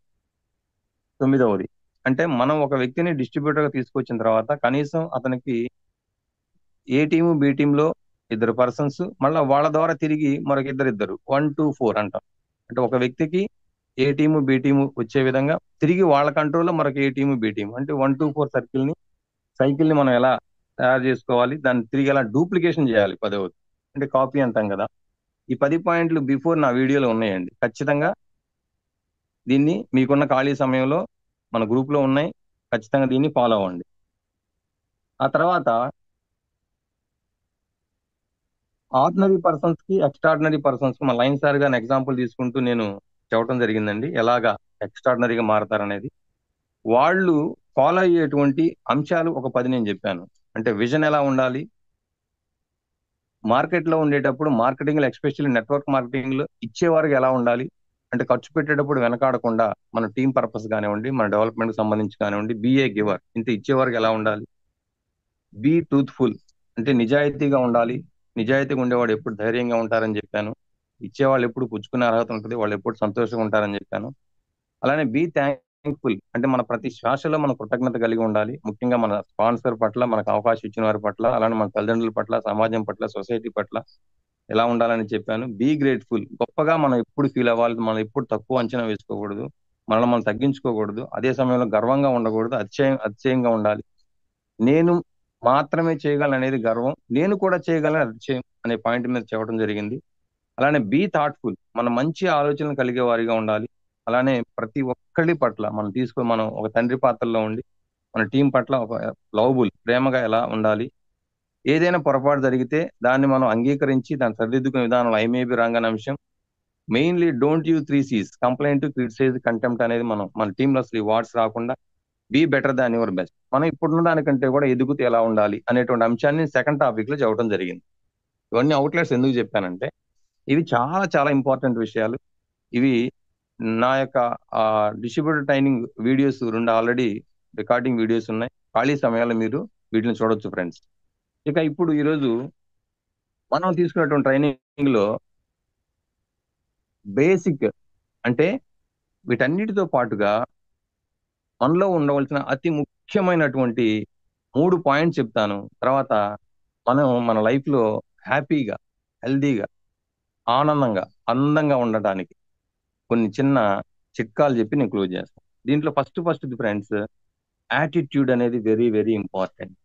9వది, అంటే మనం ఒక వ్యక్తిని డిస్ట్రిబ్యూటర్ గా తీసుకొచ్చిన తర్వాత కనీసం అతనికి ఏ టీము బి టీంలో 2 పర్సన్స్, మళ్ళీ వాళ్ళ ద్వారా తిరిగి మరొక ఇద్దరు 1 to 4 అంటాం. అంటే ఒక వ్యక్తికి ఏ టీము బి టీము వచ్చే విధంగా తిరిగి వాళ్ళ కంట్రోల్లో మరొక ఏ టీము బి టీము, అంటే 1 to 4 సైకిల్ ని మనం ఎలా తయారు చేసుకోవాలి, దాన్ని తిరిగి ఎలా డూప్లికేషన్ చేయాలి. 10వది, అంటే కాపీ అంటాం కదా. ఈ 10 పాయింట్లు బిఫోర్ నా వీడియోలో ఉన్నాయండి. ఖచ్చితంగా దీన్ని మీకున్న ఖాళీ సమయంలో మన గ్రూప్ లో ఉన్నాయి, ఖచ్చితంగా దీన్ని ఫాలో అవ్వండి. ఆ తర్వాత ఆర్డినరీ పర్సన్స్ కి ఎక్స్ట్రాడినరీ పర్సన్స్ కి మన లైన్ సార్ గారిని ఎగ్జాంపుల్ తీసుకుంటూ నేను చెప్పడం జరిగిందండి, ఎలాగా ఎక్స్ట్రాడినరీగా మారతారనేది. వాళ్ళు ఫాలో అయ్యేటువంటి అంశాలు ఒక 10 నేను చెప్పాను. అంటే విజన్ ఎలా ఉండాలి, మార్కెట్ లో ఉండేటప్పుడు మార్కెటింగ్ లో ఎస్పెషల్లీ నెట్వర్క్ మార్కెటింగ్ లో ఇచ్చేవారికి ఎలా ఉండాలి, అంటే ఖర్చు పెట్టేటప్పుడు వెనకాడకుండా మన టీం పర్పస్ కానివ్వండి, మన డెవలప్మెంట్ కి సంబంధించి కానివ్వండి, బిఏ గివర్ ఇంత ఇచ్చేవారికి ఎలా ఉండాలి, బీ ట్రూత్ఫుల్ అంటే నిజాయితీగా ఉండాలి, నిజాయితీగా ఉండేవాడు ఎప్పుడు ధైర్యంగా ఉంటారని చెప్పాను, ఇచ్చేవాళ్ళు ఎప్పుడు పుచ్చుకునే అర్హత ఉంటుంది, వాళ్ళు ఎప్పుడు సంతోషంగా ఉంటారని చెప్పాను. అలానే బీ థ్యాంక్ఫుల్ అంటే మన ప్రతి శ్వాసలో మన కృతజ్ఞత కలిగి ఉండాలి, ముఖ్యంగా మన స్పాన్సర్ పట్ల, మనకు అవకాశం ఇచ్చిన వారి పట్ల, అలానే మన తల్లిదండ్రుల పట్ల, సమాజం పట్ల, సొసైటీ పట్ల ఎలా ఉండాలని చెప్పాను. బీ గ్రేట్ఫుల్ గొప్పగా మనం ఎప్పుడు ఫీల్ అవ్వాలి, మనం ఎప్పుడు తక్కువ అంచనా వేసుకోకూడదు, మనల్ని మనం తగ్గించుకోకూడదు, అదే సమయంలో గర్వంగా ఉండకూడదు, అతిశయంగా ఉండాలి. నేను మాత్రమే చేయగలను అనేది గర్వం, నేను కూడా చేయగలను అతిశయం అనే పాయింట్ మీద చెప్పడం జరిగింది. అలానే బీ థాట్ఫుల్ మన మంచి ఆలోచనలు కలిగే వారిగా ఉండాలి. అలానే ప్రతి ఒక్కరి పట్ల మనం ఒక తండ్రి పాత్రలో ఉండి మన టీం పట్ల ఒక లవబుల్ ప్రేమగా ఎలా ఉండాలి. ఏదైనా పొరపాటు జరిగితే దాన్ని మనం అంగీకరించి దాన్ని సరిదిద్దుకునే విధానంలో ఐ మే బి రాంగ్ అనే అంశం. Mainly don't you 3 C's complaint, criticize, contempt అనేది మన టీంలో అసలు ఈ వార్డ్స్ రాకుండా be better than your best, మనం ఇప్పుడున్న దానికంటే కూడా ఎదుగుతూ ఎలా ఉండాలి అనేటువంటి అంశాన్ని సెకండ్ టాపిక్ లో చెప్పడం జరిగింది. ఇవన్నీ అవుట్లెట్స్ ఎందుకు చెప్పానంటే ఇవి చాలా చాలా ఇంపార్టెంట్ విషయాలు. ఇవి నా యొక్క distributor training videos 2 already recording videos ఉన్నాయి, ఖాళీ సమయాల్లో మీరు వీటిని చూడొచ్చు ఫ్రెండ్స్. ఇక ఇప్పుడు ఈరోజు మనం తీసుకున్నటువంటి ట్రైనింగ్ లో బేసిక్ అంటే వీటన్నిటితో పాటుగా మనలో ఉండవలసిన అతి ముఖ్యమైనటువంటి 3 పాయింట్స్ చెప్తాను. తర్వాత మనం మన లైఫ్ లో హ్యాపీగా, హెల్దీగా, ఆనందంగా, అందంగా ఉండటానికి కొన్ని చిన్న చిట్కాలు చెప్పి నేను క్లోజ్ చేస్తాను. దీంట్లో ఫస్ట్ ఫ్రెండ్స్, యాటిట్యూడ్ అనేది వెరీ వెరీ ఇంపార్టెంట్.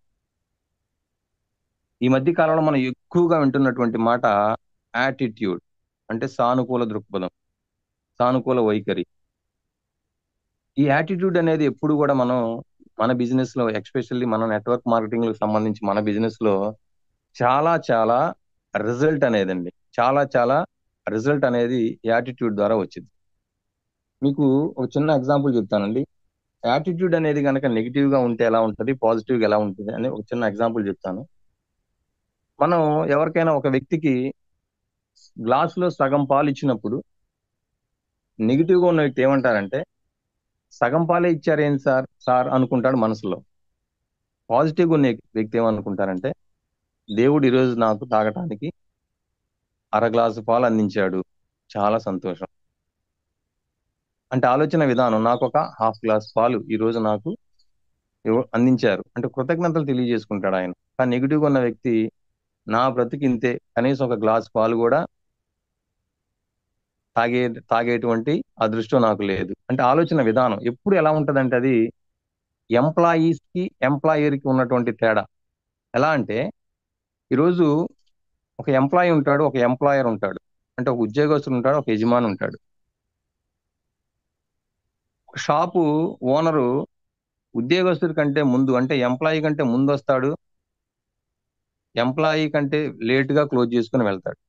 ఈ మధ్య కాలంలో మనం ఎక్కువగా వింటున్నటువంటి మాట యాటిట్యూడ్ అంటే సానుకూల దృక్పథం, సానుకూల వైఖరి. ఈ యాటిట్యూడ్ అనేది ఎప్పుడు కూడా మనం మన బిజినెస్ లో, ఎస్పెషల్లీ మన నెట్వర్క్ మార్కెటింగ్ కి సంబంధించి మన బిజినెస్ లో చాలా చాలా రిజల్ట్ అనేదండి, చాలా రిజల్ట్ అనేది యాటిట్యూడ్ ద్వారా వచ్చింది. మీకు ఒక చిన్న ఎగ్జాంపుల్ చెప్తానండి. యాటిట్యూడ్ అనేది కనుక నెగిటివ్ గా ఉంటే ఎలా ఉంటుంది, పాజిటివ్ గా ఎలా ఉంటుంది అని ఒక చిన్న ఎగ్జాంపుల్ చెప్తాను. మనం ఎవరికైనా ఒక వ్యక్తికి గ్లాసులో సగం పాలు ఇచ్చినప్పుడు నెగిటివ్ గా ఉన్న వ్యక్తి ఏమంటారంటే సగం పాలే ఇచ్చారు ఏంటి సార్ అనుకుంటాడు మనసులో. పాజిటివ్ గా ఉన్న వ్యక్తి ఏమనుకుంటారంటే దేవుడు ఈరోజు నాకు తాగటానికి 1/2 గ్లాసు పాలు అందించాడు, చాలా సంతోషం. అంటే ఆలోచన విధానం, నాకు ఒక 1/2 గ్లాస్ పాలు ఈరోజు నాకు అందించారు అంటే కృతజ్ఞతలు తెలియజేసుకుంటాడు ఆయన. కానీ నెగిటివ్ గా ఉన్న వ్యక్తి నా బ్రతికింతే, కనీసం ఒక గ్లాస్ పాలు కూడా తాగేటువంటి అదృష్టం నాకు లేదు. అంటే ఆలోచన విధానం ఎప్పుడు ఎలా ఉంటదంటే అది ఎంప్లాయీస్ కి ఎంప్లాయర్ కి ఉన్నటువంటి తేడా. ఎలా అంటే ఈరోజు ఒక ఎంప్లాయీ ఉంటాడు, ఒక ఎంప్లాయర్ ఉంటాడు, అంటే ఒక ఉద్యోగస్తుడు ఉంటాడు, ఒక యజమాని ఉంటాడు. ఒక షాపు ఓనరు ఉద్యోగస్తుడి కంటే ముందు అంటే ఎంప్లాయీ కంటే ముందు వస్తాడు, ఎంప్లాయీ కంటే లేట్ గా క్లోజ్ చేసుకుని వెళ్తాడు.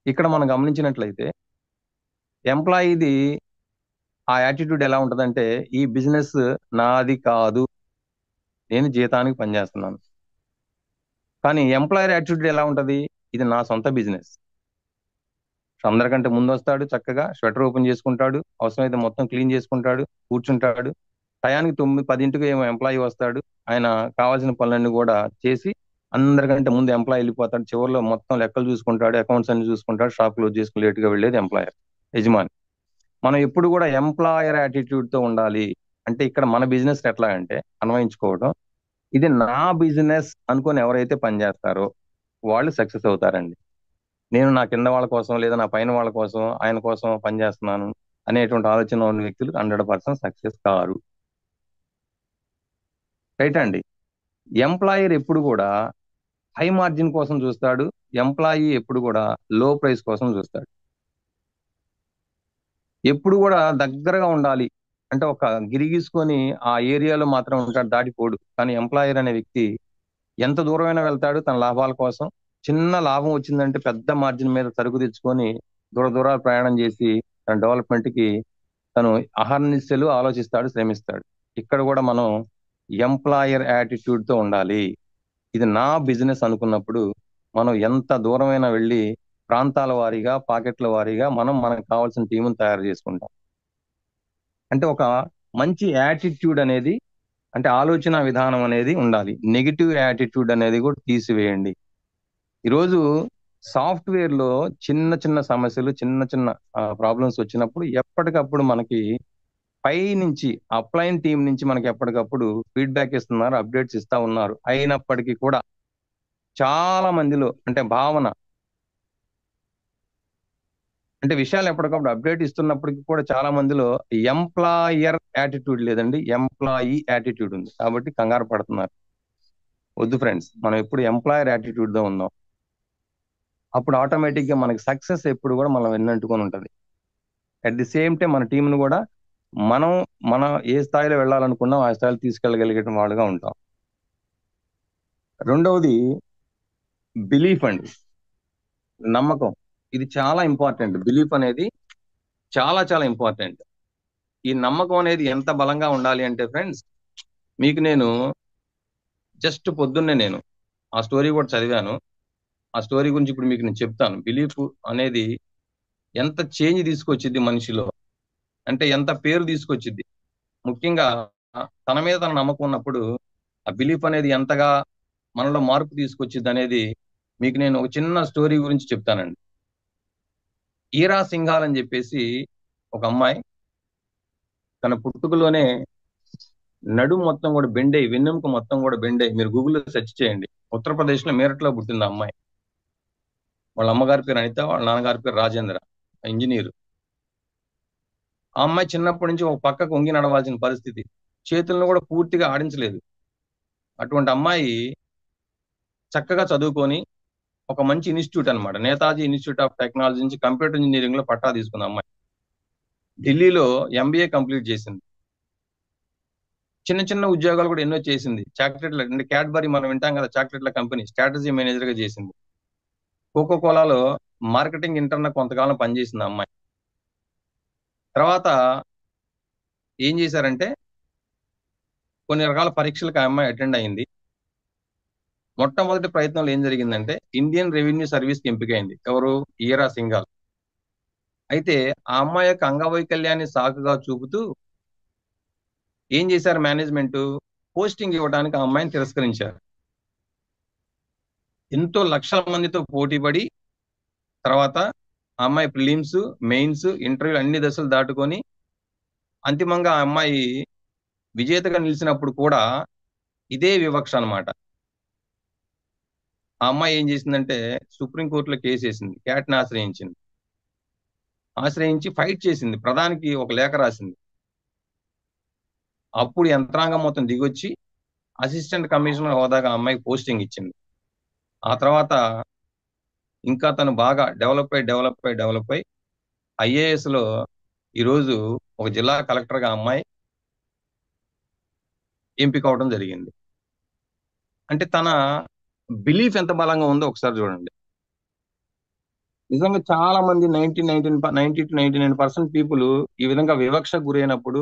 ఇక్కడ మనం గమనించినట్లయితే ఎంప్లాయీది ఆ యాటిట్యూడ్ ఎలా ఉంటదంటే ఈ బిజినెస్ నాది కాదు, నేను జీతానికి పనిచేస్తున్నాను. కానీ ఎంప్లాయర్ యాటిట్యూడ్ ఎలా ఉంటది, ఇది నా సొంత బిజినెస్. అందరికంటే ముందు వస్తాడు, చక్కగా స్వెటర్ ఓపెన్ చేసుకుంటాడు, అవసరమైతే మొత్తం క్లీన్ చేసుకుంటాడు, కూర్చుంటాడు. టయానికి 9-10 ఏమో ఎంప్లాయీ వస్తాడు, ఆయన కావాల్సిన పనులన్నీ కూడా చేసి అందరికంటే ముందు ఎంప్లాయీ వెళ్ళిపోతాడు. చివరిలో మొత్తం లెక్కలు చూసుకుంటాడు, అకౌంట్స్ అన్ని చూసుకుంటాడు, షాప్ క్లోజ్ చేసుకుని లేట్ గా వెళ్ళేది ఎంప్లాయర్, యజమాని. మనం ఎప్పుడు కూడా ఎంప్లాయర్ యాటిట్యూడ్ తో ఉండాలి. అంటే ఇక్కడ మన బిజినెస్ ఎట్లా అంటే అన్వయించుకోవడం, ఇది నా బిజినెస్ అనుకొని ఎవరైతే పనిచేస్తారో వాళ్ళు సక్సెస్ అవుతారండి. నేను నా కింద వాళ్ళ కోసం లేదా నా పైన వాళ్ళ కోసం, ఆయన కోసం పనిచేస్తున్నాను అనేటువంటి ఆలోచన ఉన్న వ్యక్తులు 100% సక్సెస్ కారు. రైట్ అండి. ఎంప్లాయర్ ఎప్పుడు కూడా హై మార్జిన్ కోసం చూస్తాడు, ఎంప్లాయీ ఎప్పుడు కూడా లో ప్రైస్ కోసం చూస్తాడు. ఎప్పుడు కూడా దగ్గరగా ఉండాలి అంటే ఒక గిరిగీసుకొని ఆ ఏరియాలో మాత్రం ఉంటాడు, దాటిపోడు. కానీ ఎంప్లాయర్ అనే వ్యక్తి ఎంత దూరమైనా వెళ్తాడు తన లాభాల కోసం, చిన్న లాభం వచ్చిందంటే పెద్ద మార్జిన్ మీద సరుకు తెచ్చుకొని దూరాలు ప్రయాణం చేసి తన డెవలప్మెంట్ కి తను అహర్నిశలు ఆలోచిస్తాడు, శ్రమిస్తాడు. ఇక్కడ కూడా మనం ఎంప్లాయర్ యాటిట్యూడ్ తో ఉండాలి. ఇది నా బిజినెస్ అనుకున్నప్పుడు మనం ఎంత దూరమైనా వెళ్ళి ప్రాంతాల వారీగా, పాకెట్ల వారీగా మనకు కావాల్సిన టీమును తయారు చేసుకుంటాం. అంటే ఒక మంచి యాటిట్యూడ్ అనేది, అంటే ఆలోచన విధానం అనేది ఉండాలి. నెగిటివ్ యాటిట్యూడ్ అనేది కూడా తీసివేయండి. ఈరోజు సాఫ్ట్వేర్ లో చిన్న సమస్యలు, చిన్న ప్రాబ్లమ్స్ వచ్చినప్పుడు ఎప్పటికప్పుడు మనకి పై నుంచి అప్లైన్ టీం నుంచి మనకి ఎప్పటికప్పుడు ఫీడ్బ్యాక్ ఇస్తున్నారు, అప్డేట్స్ ఇస్తా ఉన్నారు. అయినప్పటికీ కూడా చాలా మందిలో అంటే భావన, అంటే విషయాలు ఎప్పటికప్పుడు అప్డేట్ ఇస్తున్నప్పటికీ కూడా చాలా మందిలో ఎంప్లాయర్ యాటిట్యూడ్ లేదండి, ఎంప్లాయీ యాటిట్యూడ్ ఉంది. కాబట్టి కంగారు పడుతున్నారు. వద్దు ఫ్రెండ్స్, మనం ఎప్పుడు ఎంప్లాయర్ యాటిట్యూడ్ తో ఉందాం. అప్పుడు ఆటోమేటిక్ గా మనకి సక్సెస్ ఎప్పుడు కూడా మనం వెన్నంటుకొని ఉంటుంది. అట్ ది సేమ్ టైం మన టీంను కూడా మనం ఏ స్థాయిలో వెళ్ళాలనుకున్నాం ఆ స్థాయిలో తీసుకెళ్ళగలిగే వాళ్ళుగా ఉంటాం. రెండవది బిలీఫ్ అండి, నమ్మకం. ఇది చాలా ఇంపార్టెంట్. బిలీఫ్ అనేది చాలా ఇంపార్టెంట్. ఈ నమ్మకం అనేది ఎంత బలంగా ఉండాలి అంటే ఫ్రెండ్స్, మీకు నేను జస్ట్ పొద్దున్నే నేను ఆ స్టోరీ కూడా చదివాను. ఆ స్టోరీ గురించి ఇప్పుడు మీకు నేను చెప్తాను. బిలీఫ్ అనేది ఎంత చేంజ్ తీసుకొచ్చిద్ది మనిషిలో, అంటే ఎంత పేరు తీసుకొచ్చిద్ది. ముఖ్యంగా తన మీద తన నమ్మకం ఉన్నప్పుడు ఆ బిలీఫ్ అనేది ఎంతగా మనలో మార్పు తీసుకొచ్చిద్ది అనేది మీకు నేను ఒక చిన్న స్టోరీ గురించి చెప్తానండి. ఈరా సింఘాల్ అని చెప్పేసి ఒక అమ్మాయి తన పుట్టుకలోనే నడుము మొత్తం కూడా బెండై, వెన్నెముక మొత్తం కూడా బెండై. మీరు గూగుల్లో సెర్చ్ చేయండి. ఉత్తరప్రదేశ్ లో మీరట్లో పుట్టింది ఆ అమ్మాయి. వాళ్ళ అమ్మగారి పేరు అనిత, వాళ్ళ నాన్నగారి పేరు రాజేంద్ర, ఇంజనీరు. ఆ అమ్మాయి చిన్నప్పటి నుంచి ఒక పక్కకు వంగి నడవాల్సిన పరిస్థితి, చేతులను కూడా పూర్తిగా ఆడించలేదు. అటువంటి అమ్మాయి చక్కగా చదువుకొని ఒక మంచి ఇన్స్టిట్యూట్ అన్నమాట, నేతాజీ ఇన్స్టిట్యూట్ ఆఫ్ టెక్నాలజీ నుంచి కంప్యూటర్ ఇంజనీరింగ్ లో పట్టా తీసుకుంది అమ్మాయి. ఢిల్లీలో ఎంబీఏ కంప్లీట్ చేసింది. చిన్న ఉద్యోగాలు కూడా ఎన్నో చేసింది. చాక్లెట్ల అంటే క్యాడ్బరీ మనం వింటాం కదా, చాక్లెట్ల కంపెనీ స్ట్రాటజీ మేనేజర్ గా చేసింది. కోకో కోలాలో మార్కెటింగ్ ఇంటర్న్ కొంతకాలం పనిచేసింది అమ్మాయి. తర్వాత ఏం చేశారంటే కొన్ని రకాల పరీక్షలకు ఆ అమ్మాయి అటెండ్ అయింది. మొట్టమొదటి ప్రయత్నంలో ఏం జరిగిందంటే ఇండియన్ రెవెన్యూ సర్వీస్ కి ఎంపికైంది. ఎవరు? ఈరా సింఘాల్. అయితే ఆ అమ్మాయి యొక్క అంగవైకల్యాన్ని సాకుగా చూపుతూ ఏం చేశారు మేనేజ్మెంట్, పోస్టింగ్ ఇవ్వడానికి ఆ అమ్మాయిని తిరస్కరించారు. ఎంతో లక్షల మందితో పోటీపడి తర్వాత ఆ అమ్మాయి ప్రిలిమ్స్, మెయిన్స్, ఇంటర్వ్యూ అన్ని దశలు దాటుకొని అంతిమంగా ఆ అమ్మాయి విజేతగా నిలిచినప్పుడు కూడా ఇదే వివక్ష అన్నమాట. ఆ అమ్మాయి ఏం చేసిందంటే సుప్రీంకోర్టులో కేసు వేసింది, క్యాట్ని ఆశ్రయించి ఫైట్ చేసింది, ప్రధానికి ఒక లేఖ రాసింది. అప్పుడు యంత్రాంగం మొత్తం దిగొచ్చి అసిస్టెంట్ కమిషనర్ హోదాగా అమ్మాయికి పోస్టింగ్ ఇచ్చింది. ఆ తర్వాత ఇంకా తను బాగా డెవలప్ అయి ఐఏఎస్ లో ఈరోజు ఒక జిల్లా కలెక్టర్ గా అమ్మాయి ఎంపిక అవడం జరిగింది. అంటే తన బిలీఫ్ ఎంత బలంగా ఉందో ఒకసారి చూడండి. నిజంగా చాలా మంది 90-99% పీపుల్ ఈ విధంగా వివక్షకు గురైనప్పుడు,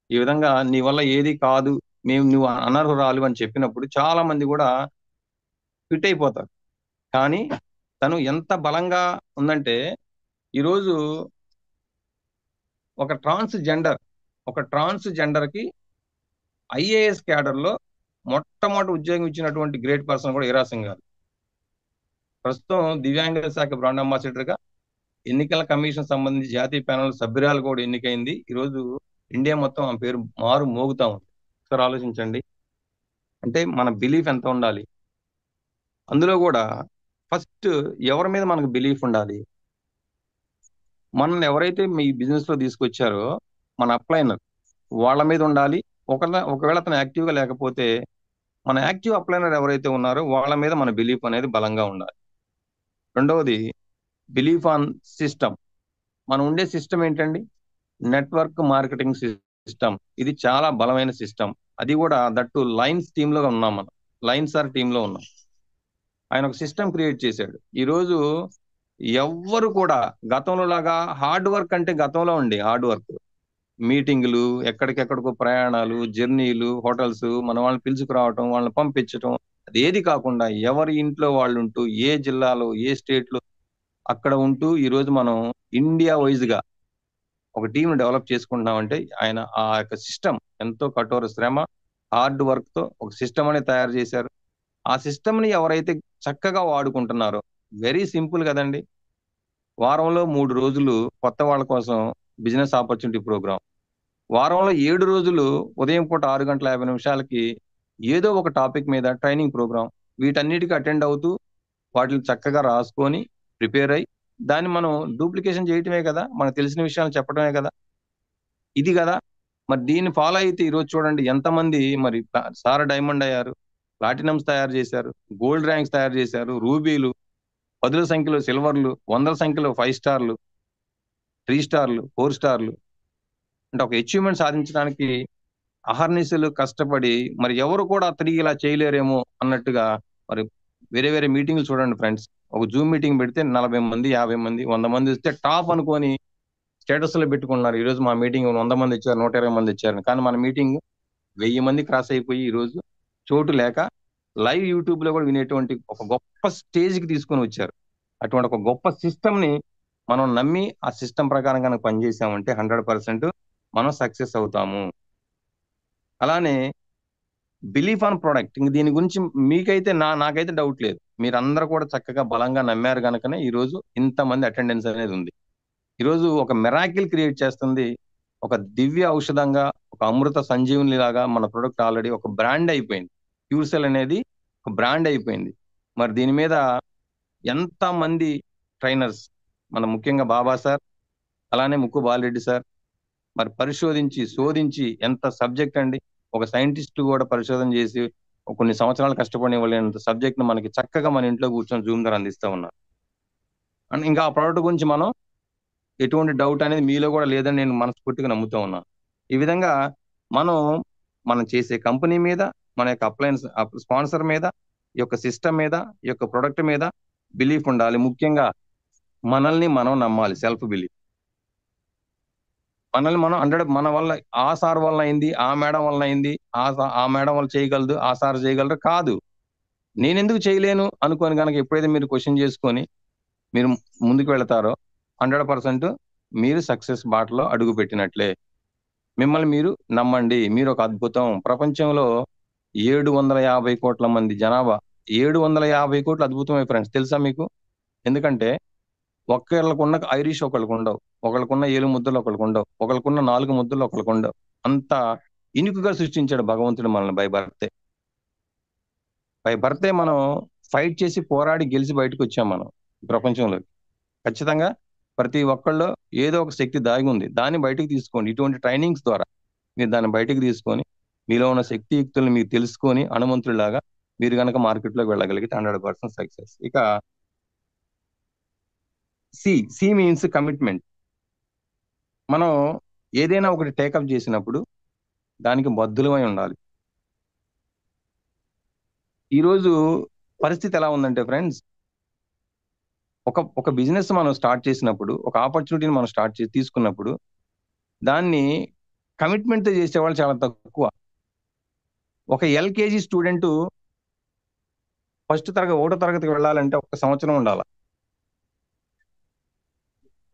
ఈ విధంగా నీ వల్ల ఏది కాదు, నువ్వు అనర్హురాలు అని చెప్పినప్పుడు చాలా మంది కూడా ఫిట్ అయిపోతారు. కానీ తను ఎంత బలంగా ఉందంటే ఈరోజు ఒక ట్రాన్స్జెండర్ కి ఐఏఎస్ క్యాడర్ లో మొట్టమొదటి ఉద్యోగం ఇచ్చినటువంటి గ్రేట్ పర్సన్ కూడా ఈరా సింఘాల్. ప్రస్తుతం దివ్యాంగుల శాఖ బ్రాండ్ అంబాసిడర్ గా ఎన్నికల కమిషన్ సంబంధించి జాతీయ ప్యానెల్ సభ్యురాలు కూడా ఎన్నికైంది. ఈరోజు ఇండియా మొత్తం ఆ పేరు మారు మోగుతా ఉంది. ఒకసారి ఆలోచించండి, అంటే మన బిలీఫ్ ఎంత ఉండాలి. అందులో కూడా ఫస్ట్ ఎవరి మీద మనకు బిలీఫ్ ఉండాలి. మనల్ని ఎవరైతే మీ బిజినెస్ లో తీసుకొచ్చారో మన అప్లైనర్ వాళ్ళ మీద ఉండాలి. ఒకవేళ అతను యాక్టివ్ గా లేకపోతే మన యాక్టివ్ అప్లైనర్ ఎవరైతే ఉన్నారో వాళ్ళ మీద మన బిలీఫ్ అనేది బలంగా ఉండాలి. రెండవది బిలీఫ్ ఆన్ సిస్టమ్. మనం ఉండే సిస్టమ్ ఏంటండి? Network marketing system. ఇది చాలా బలమైన సిస్టమ్. అది కూడా దట్టు లైన్స్ టీమ్ లో ఉన్నాం, మనం లైన్స్ ఆర్ టీమ్ లో ఉన్నాం. ఆయన ఒక సిస్టమ్ క్రియేట్ చేశాడు. ఈరోజు ఎవ్వరు కూడా గతంలో లాగా హార్డ్ వర్క్ అంటే గతంలో ఉండి హార్డ్ వర్క్ మీటింగులు, ఎక్కడికెక్కడికో ప్రయాణాలు, జర్నీలు, హోటల్స్, మన వాళ్ళని పిలుచుకురావటం, వాళ్ళని పంపించటం, అది ఏది కాకుండా ఎవరి ఇంట్లో వాళ్ళు ఉంటూ ఏ జిల్లాలో ఏ స్టేట్ లో అక్కడ ఉంటూ ఈరోజు మనం ఇండియా వైజ్ గా ఒక టీం డెవలప్ చేసుకుంటున్నామంటే ఆయన ఆ యొక్క సిస్టమ్ ఎంతో కఠోర శ్రమ, హార్డ్ వర్క్ తో ఒక సిస్టమ్ అనేది తయారు చేశారు. ఆ సిస్టమ్ ని ఎవరైతే చక్కగా వాడుకుంటున్నారో, వెరీ సింపుల్ కదండి. వారంలో 3 రోజులు కొత్త వాళ్ళ కోసం బిజినెస్ ఆపర్చునిటీ ప్రోగ్రామ్, వారంలో 7 రోజులు ఉదయం పూట 6:50 ఏదో ఒక టాపిక్ మీద ట్రైనింగ్ ప్రోగ్రామ్. వీటన్నిటికీ అటెండ్ అవుతూ వాటిని చక్కగా రాసుకొని ప్రిపేర్ అయ్యి దాన్ని మనం డూప్లికేషన్ చేయటమే కదా, మనకు తెలిసిన విషయాలు చెప్పడమే కదా, ఇది కదా. మరి దీన్ని ఫాలో అయితే ఈరోజు చూడండి ఎంతమంది మరి సార్ డైమండ్ అయ్యారు, ప్లాటినమ్స్ తయారు చేశారు, గోల్డ్ ర్యాంక్స్ తయారు చేశారు, రూబీలు, 10ల సంఖ్యలో సిల్వర్లు, 100ల సంఖ్యలో 5 స్టార్లు, 3 స్టార్లు, 4 స్టార్లు. అంటే ఒక అచీవ్మెంట్ సాధించడానికి అహర్నిశలు కష్టపడి మరి ఎవరు కూడా తిరిగి ఇలా చేయలేరేమో అన్నట్టుగా మరి వేరే వేరే మీటింగ్లు చూడండి ఫ్రెండ్స్. ఒక జూమ్ మీటింగ్ పెడితే 40 మంది, 50 మంది, 100 మంది వస్తే టాప్ అనుకొని స్టేటస్ లో పెట్టుకున్నారు. ఈ రోజు మా మీటింగ్ 100 మంది వచ్చారు, 120 మంది వచ్చారు. కానీ మన మీటింగ్ 1000 మంది క్రాస్ అయిపోయి ఈ రోజు చోటు లేక లైవ్ యూట్యూబ్ లో కూడా వినేటువంటి ఒక గొప్ప స్టేజ్ కి తీసుకొని వచ్చారు. అటువంటి ఒక గొప్ప సిస్టమ్ ని మనం నమ్మి ఆ సిస్టమ్ ప్రకారం కనుక పనిచేసామంటే 100% మనం సక్సెస్ అవుతాము. అలానే బిలీఫ్ ఆన్ ప్రొడక్ట్, ఇంక దీని గురించి మీకైతే నాకైతే డౌట్ లేదు. మీరందరూ కూడా చక్కగా బలంగా నమ్మారు కనుకనే ఈ రోజు ఇంతమంది అటెండెన్స్ అనేది ఉంది. ఈరోజు ఒక మెరాకిల్ క్రియేట్ చేస్తుంది, ఒక దివ్య ఔషధంగా, ఒక అమృత సంజీవుని లాగా మన ప్రొడక్ట్ ఆల్రెడీ ఒక బ్రాండ్ అయిపోయింది. క్యూర్సెల్ అనేది ఒక బ్రాండ్ అయిపోయింది. మరి దీని మీద ఎంత మంది ట్రైనర్స్, మన ముఖ్యంగా బాబా సార్, అలానే ముక్కు బాలరెడ్డి సార్ మరి పరిశోధించి శోధించి ఎంత సబ్జెక్ట్ అండి, ఒక సైంటిస్ట్ కూడా పరిశోధన చేసి కొన్ని సంవత్సరాలు కష్టపడిన సబ్జెక్ట్ ను మనకి చక్కగా మన ఇంట్లో కూర్చొని జూమ్ ద్వారా అందిస్తూ ఉన్నారు. అండ్ ఇంకా ఆ ప్రోడక్ట్ గురించి మనం ఎటువంటి డౌట్ అనేది మీలో కూడా లేదని నేను మనస్ఫూర్తిగా నమ్ముతూ ఉన్నాను. ఈ విధంగా మనం చేసే కంపెనీ మీద, మన యొక్క అప్లయన్స్ స్పాన్సర్ మీద, ఈ యొక్క సిస్టమ్ మీద, ఈ యొక్క ప్రొడక్ట్ మీద బిలీఫ్ ఉండాలి. ముఖ్యంగా మనల్ని మనం నమ్మాలి, సెల్ఫ్ బిలీఫ్. మనల్ని మనం 100 మన వల్ల ఆ సార్ వల్ల అయింది, ఆ మేడం వల్ల అయింది, ఆ మేడం వల్ల చేయగలదు, ఆ సార్ చేయగలరు కాదు. నేను ఎందుకు చేయలేను అనుకోని కనుక ఎప్పుడైతే మీరు క్వశ్చన్ చేసుకొని మీరు ముందుకు వెళతారో 100% మీరు సక్సెస్ బాటలో అడుగు పెట్టినట్లే. మిమ్మల్ని మీరు నమ్మండి, మీరు ఒక అద్భుతం. ప్రపంచంలో 750 కోట్ల మంది జనాభా, 750 కోట్లు అద్భుతమే ఫ్రెండ్స్, తెలుసా మీకు? ఎందుకంటే ఒకళ్ళకున్న ఐరిష్ ఒకళ్ళకు ఉండవు, ఒకళ్ళకున్న 7 ముద్దలు ఒకళ్ళకు ఉండవు, ఒకళ్ళకున్న 4 ముద్దలు ఒకళ్ళకు ఉండవు. అంత ఇనుకుగా సృష్టించాడు భగవంతుడు మనల్ని బై బర్తే మనం ఫైట్ చేసి పోరాడి గెలిచి బయటకు వచ్చాం మనం ప్రపంచంలో. ఖచ్చితంగా ప్రతి ఒక్కళ్ళు ఏదో ఒక శక్తి దాగి ఉంది, దాన్ని బయటకు తీసుకోండి. ఇటువంటి ట్రైనింగ్స్ ద్వారా మీరు దాన్ని బయటకు తీసుకొని మీలో ఉన్న శక్తియుక్తులను మీరు తెలుసుకొని హనుమంతుడిలాగా మీరు కనుక మార్కెట్లోకి వెళ్ళగలిగితే 100% సక్సెస్. ఇక సి మీన్స్ కమిట్మెంట్. మనం ఏదైనా ఒకటి టేకప్ చేసినప్పుడు దానికి బద్దులమై ఉండాలి. ఈరోజు పరిస్థితి ఎలా ఉందంటే ఫ్రెండ్స్, ఒక బిజినెస్ మనం స్టార్ట్ చేసినప్పుడు, ఒక ఆపర్చునిటీని మనం తీసుకున్నప్పుడు దాన్ని కమిట్మెంట్తో చేసేవాళ్ళు చాలా తక్కువ. ఒక ఎల్కేజీ స్టూడెంట్ ఒకటో తరగతికి వెళ్ళాలంటే 1 సంవత్సరం ఉండాలి.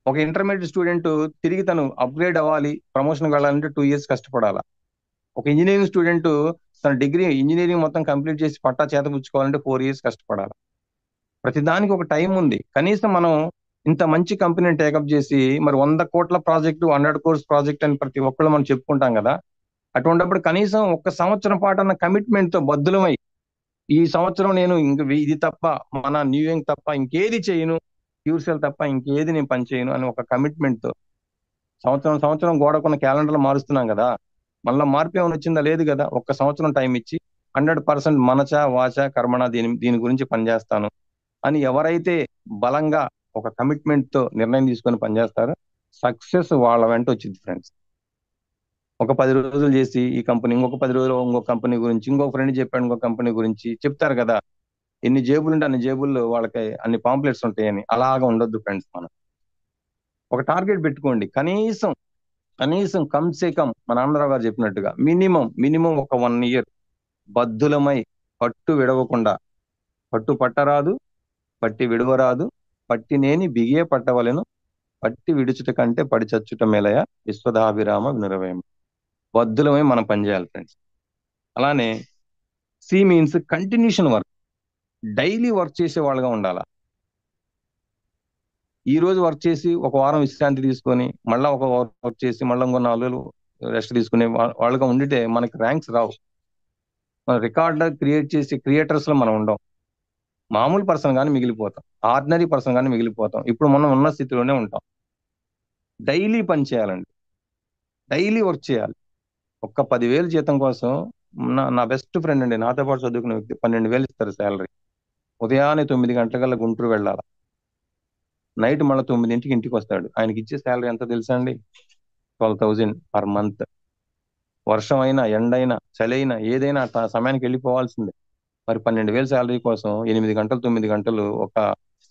ఒక ఇంటర్మీడియట్ స్టూడెంట్ తిరిగి తను అప్గ్రేడ్ అవ్వాలి, ప్రమోషన్కి వెళ్ళాలంటే 2 years కష్టపడాలా. ఒక ఇంజనీరింగ్ స్టూడెంట్ తన డిగ్రీ ఇంజనీరింగ్ మొత్తం కంప్లీట్ చేసి పట్టా చేతపుచ్చుకోవాలంటే 4 years కష్టపడాలి. ప్రతి దానికి ఒక టైం ఉంది. కనీసం మనం ఇంత మంచి కంపెనీని టేకప్ చేసి మరి 100 కోట్ల ప్రాజెక్టు, 100 crores ప్రాజెక్ట్ అని ప్రతి ఒక్కళ్ళు మనం చెప్పుకుంటాం కదా. అటువంటిప్పుడు కనీసం 1 సంవత్సరం పాటు అన్న కమిట్మెంట్ తో బద్దులమై, ఈ సంవత్సరం నేను ఇది తప్ప, మన న్యూ యంగ్ తప్ప ఇంకేది చేయను, క్యూర్సెల్ తప్ప ఇంకేది నేను పని చేయను అని ఒక కమిట్మెంట్ తో సంవత్సరం గోడకున్న క్యాలెండర్లు మారుస్తున్నాం కదా. మళ్ళీ మార్పు ఏమైనా వచ్చిందా? లేదు కదా. 1 సంవత్సరం టైం ఇచ్చి 100% మనచ వాచ కర్మణ దీని గురించి పనిచేస్తాను అని ఎవరైతే బలంగా ఒక కమిట్మెంట్ తో నిర్ణయం తీసుకొని పనిచేస్తారో సక్సెస్ వాళ్ళ వెంట వచ్చింది ఫ్రెండ్స్. ఒక 10 రోజులు చేసి ఈ కంపెనీ, ఇంకొక 10 రోజులు ఇంకొక కంపెనీ గురించి, ఇంకొక ఫ్రెండ్ చెప్పాడు ఇంకొక కంపెనీ గురించి చెప్తారు కదా. ఎన్ని జేబులు ఉంటే అన్ని జేబుల్లో వాళ్ళకి అన్ని పాంప్లెట్స్ ఉంటాయని అలాగా ఉండొద్దు ఫ్రెండ్స్. మనం ఒక టార్గెట్ పెట్టుకోండి. కనీసం కమ్సే కమ్ మన ఆనందరావు గారు చెప్పినట్టుగా మినిమం ఒక 1 year బద్దులమై పట్టు విడవకుండా, పట్టు పట్టరాదు, పట్టి విడవరాదు, పట్టినేని బిగియ పట్టవలెను, పట్టి విడుచుట కంటే పడి చచ్చుట మేలయ, విశ్వదాభిరామ వినురవేమ. బద్దులమై మనం పనిచేయాలి ఫ్రెండ్స్. అలానే C means continuation work, daily work చేసే వాళ్ళగా ఉండాలా. ఈ రోజు వర్క్ చేసి ఒక వారం విశ్రాంతి తీసుకొని మళ్ళీ ఒక వర్క్ చేసి మళ్ళీ ఇంకో 4 రోజులు రెస్ట్ తీసుకునే వాళ్ళగా ఉండితే మనకి ర్యాంక్స్ రావు. మన రికార్డ్ క్రియేట్ చేసి క్రియేటర్స్ లో మనం ఉండం. మామూలు పర్సన్ కానీ మిగిలిపోతాం, ఆర్డినరీ పర్సన్ కానీ మిగిలిపోతాం. ఇప్పుడు మనం ఉన్న స్థితిలోనే ఉంటాం. డైలీ పని చేయాలండి, డైలీ వర్క్ చేయాలి. ఒక్క 10,000 జీతం కోసం నా బెస్ట్ ఫ్రెండ్ అండి, నాతో పాటు చదువుకునే వ్యక్తి 12,000 ఇస్తారు శాలరీ. ఉదయాన్నే 9 గంటలకల్లా గుంటూరు వెళ్ళాలి, నైట్ మళ్ళీ 9 ఇంటికి వస్తాడు. ఆయనకి ఇచ్చే శాలరీ ఎంత తెలుసా అండి? 12,000 పర్ మంత్. వర్షం అయినా ఎండైనా చలి అయినా ఏదైనా సమయానికి వెళ్ళిపోవాల్సిందే. మరి 12,000 శాలరీ కోసం 8 గంటలు 9 గంటలు ఒక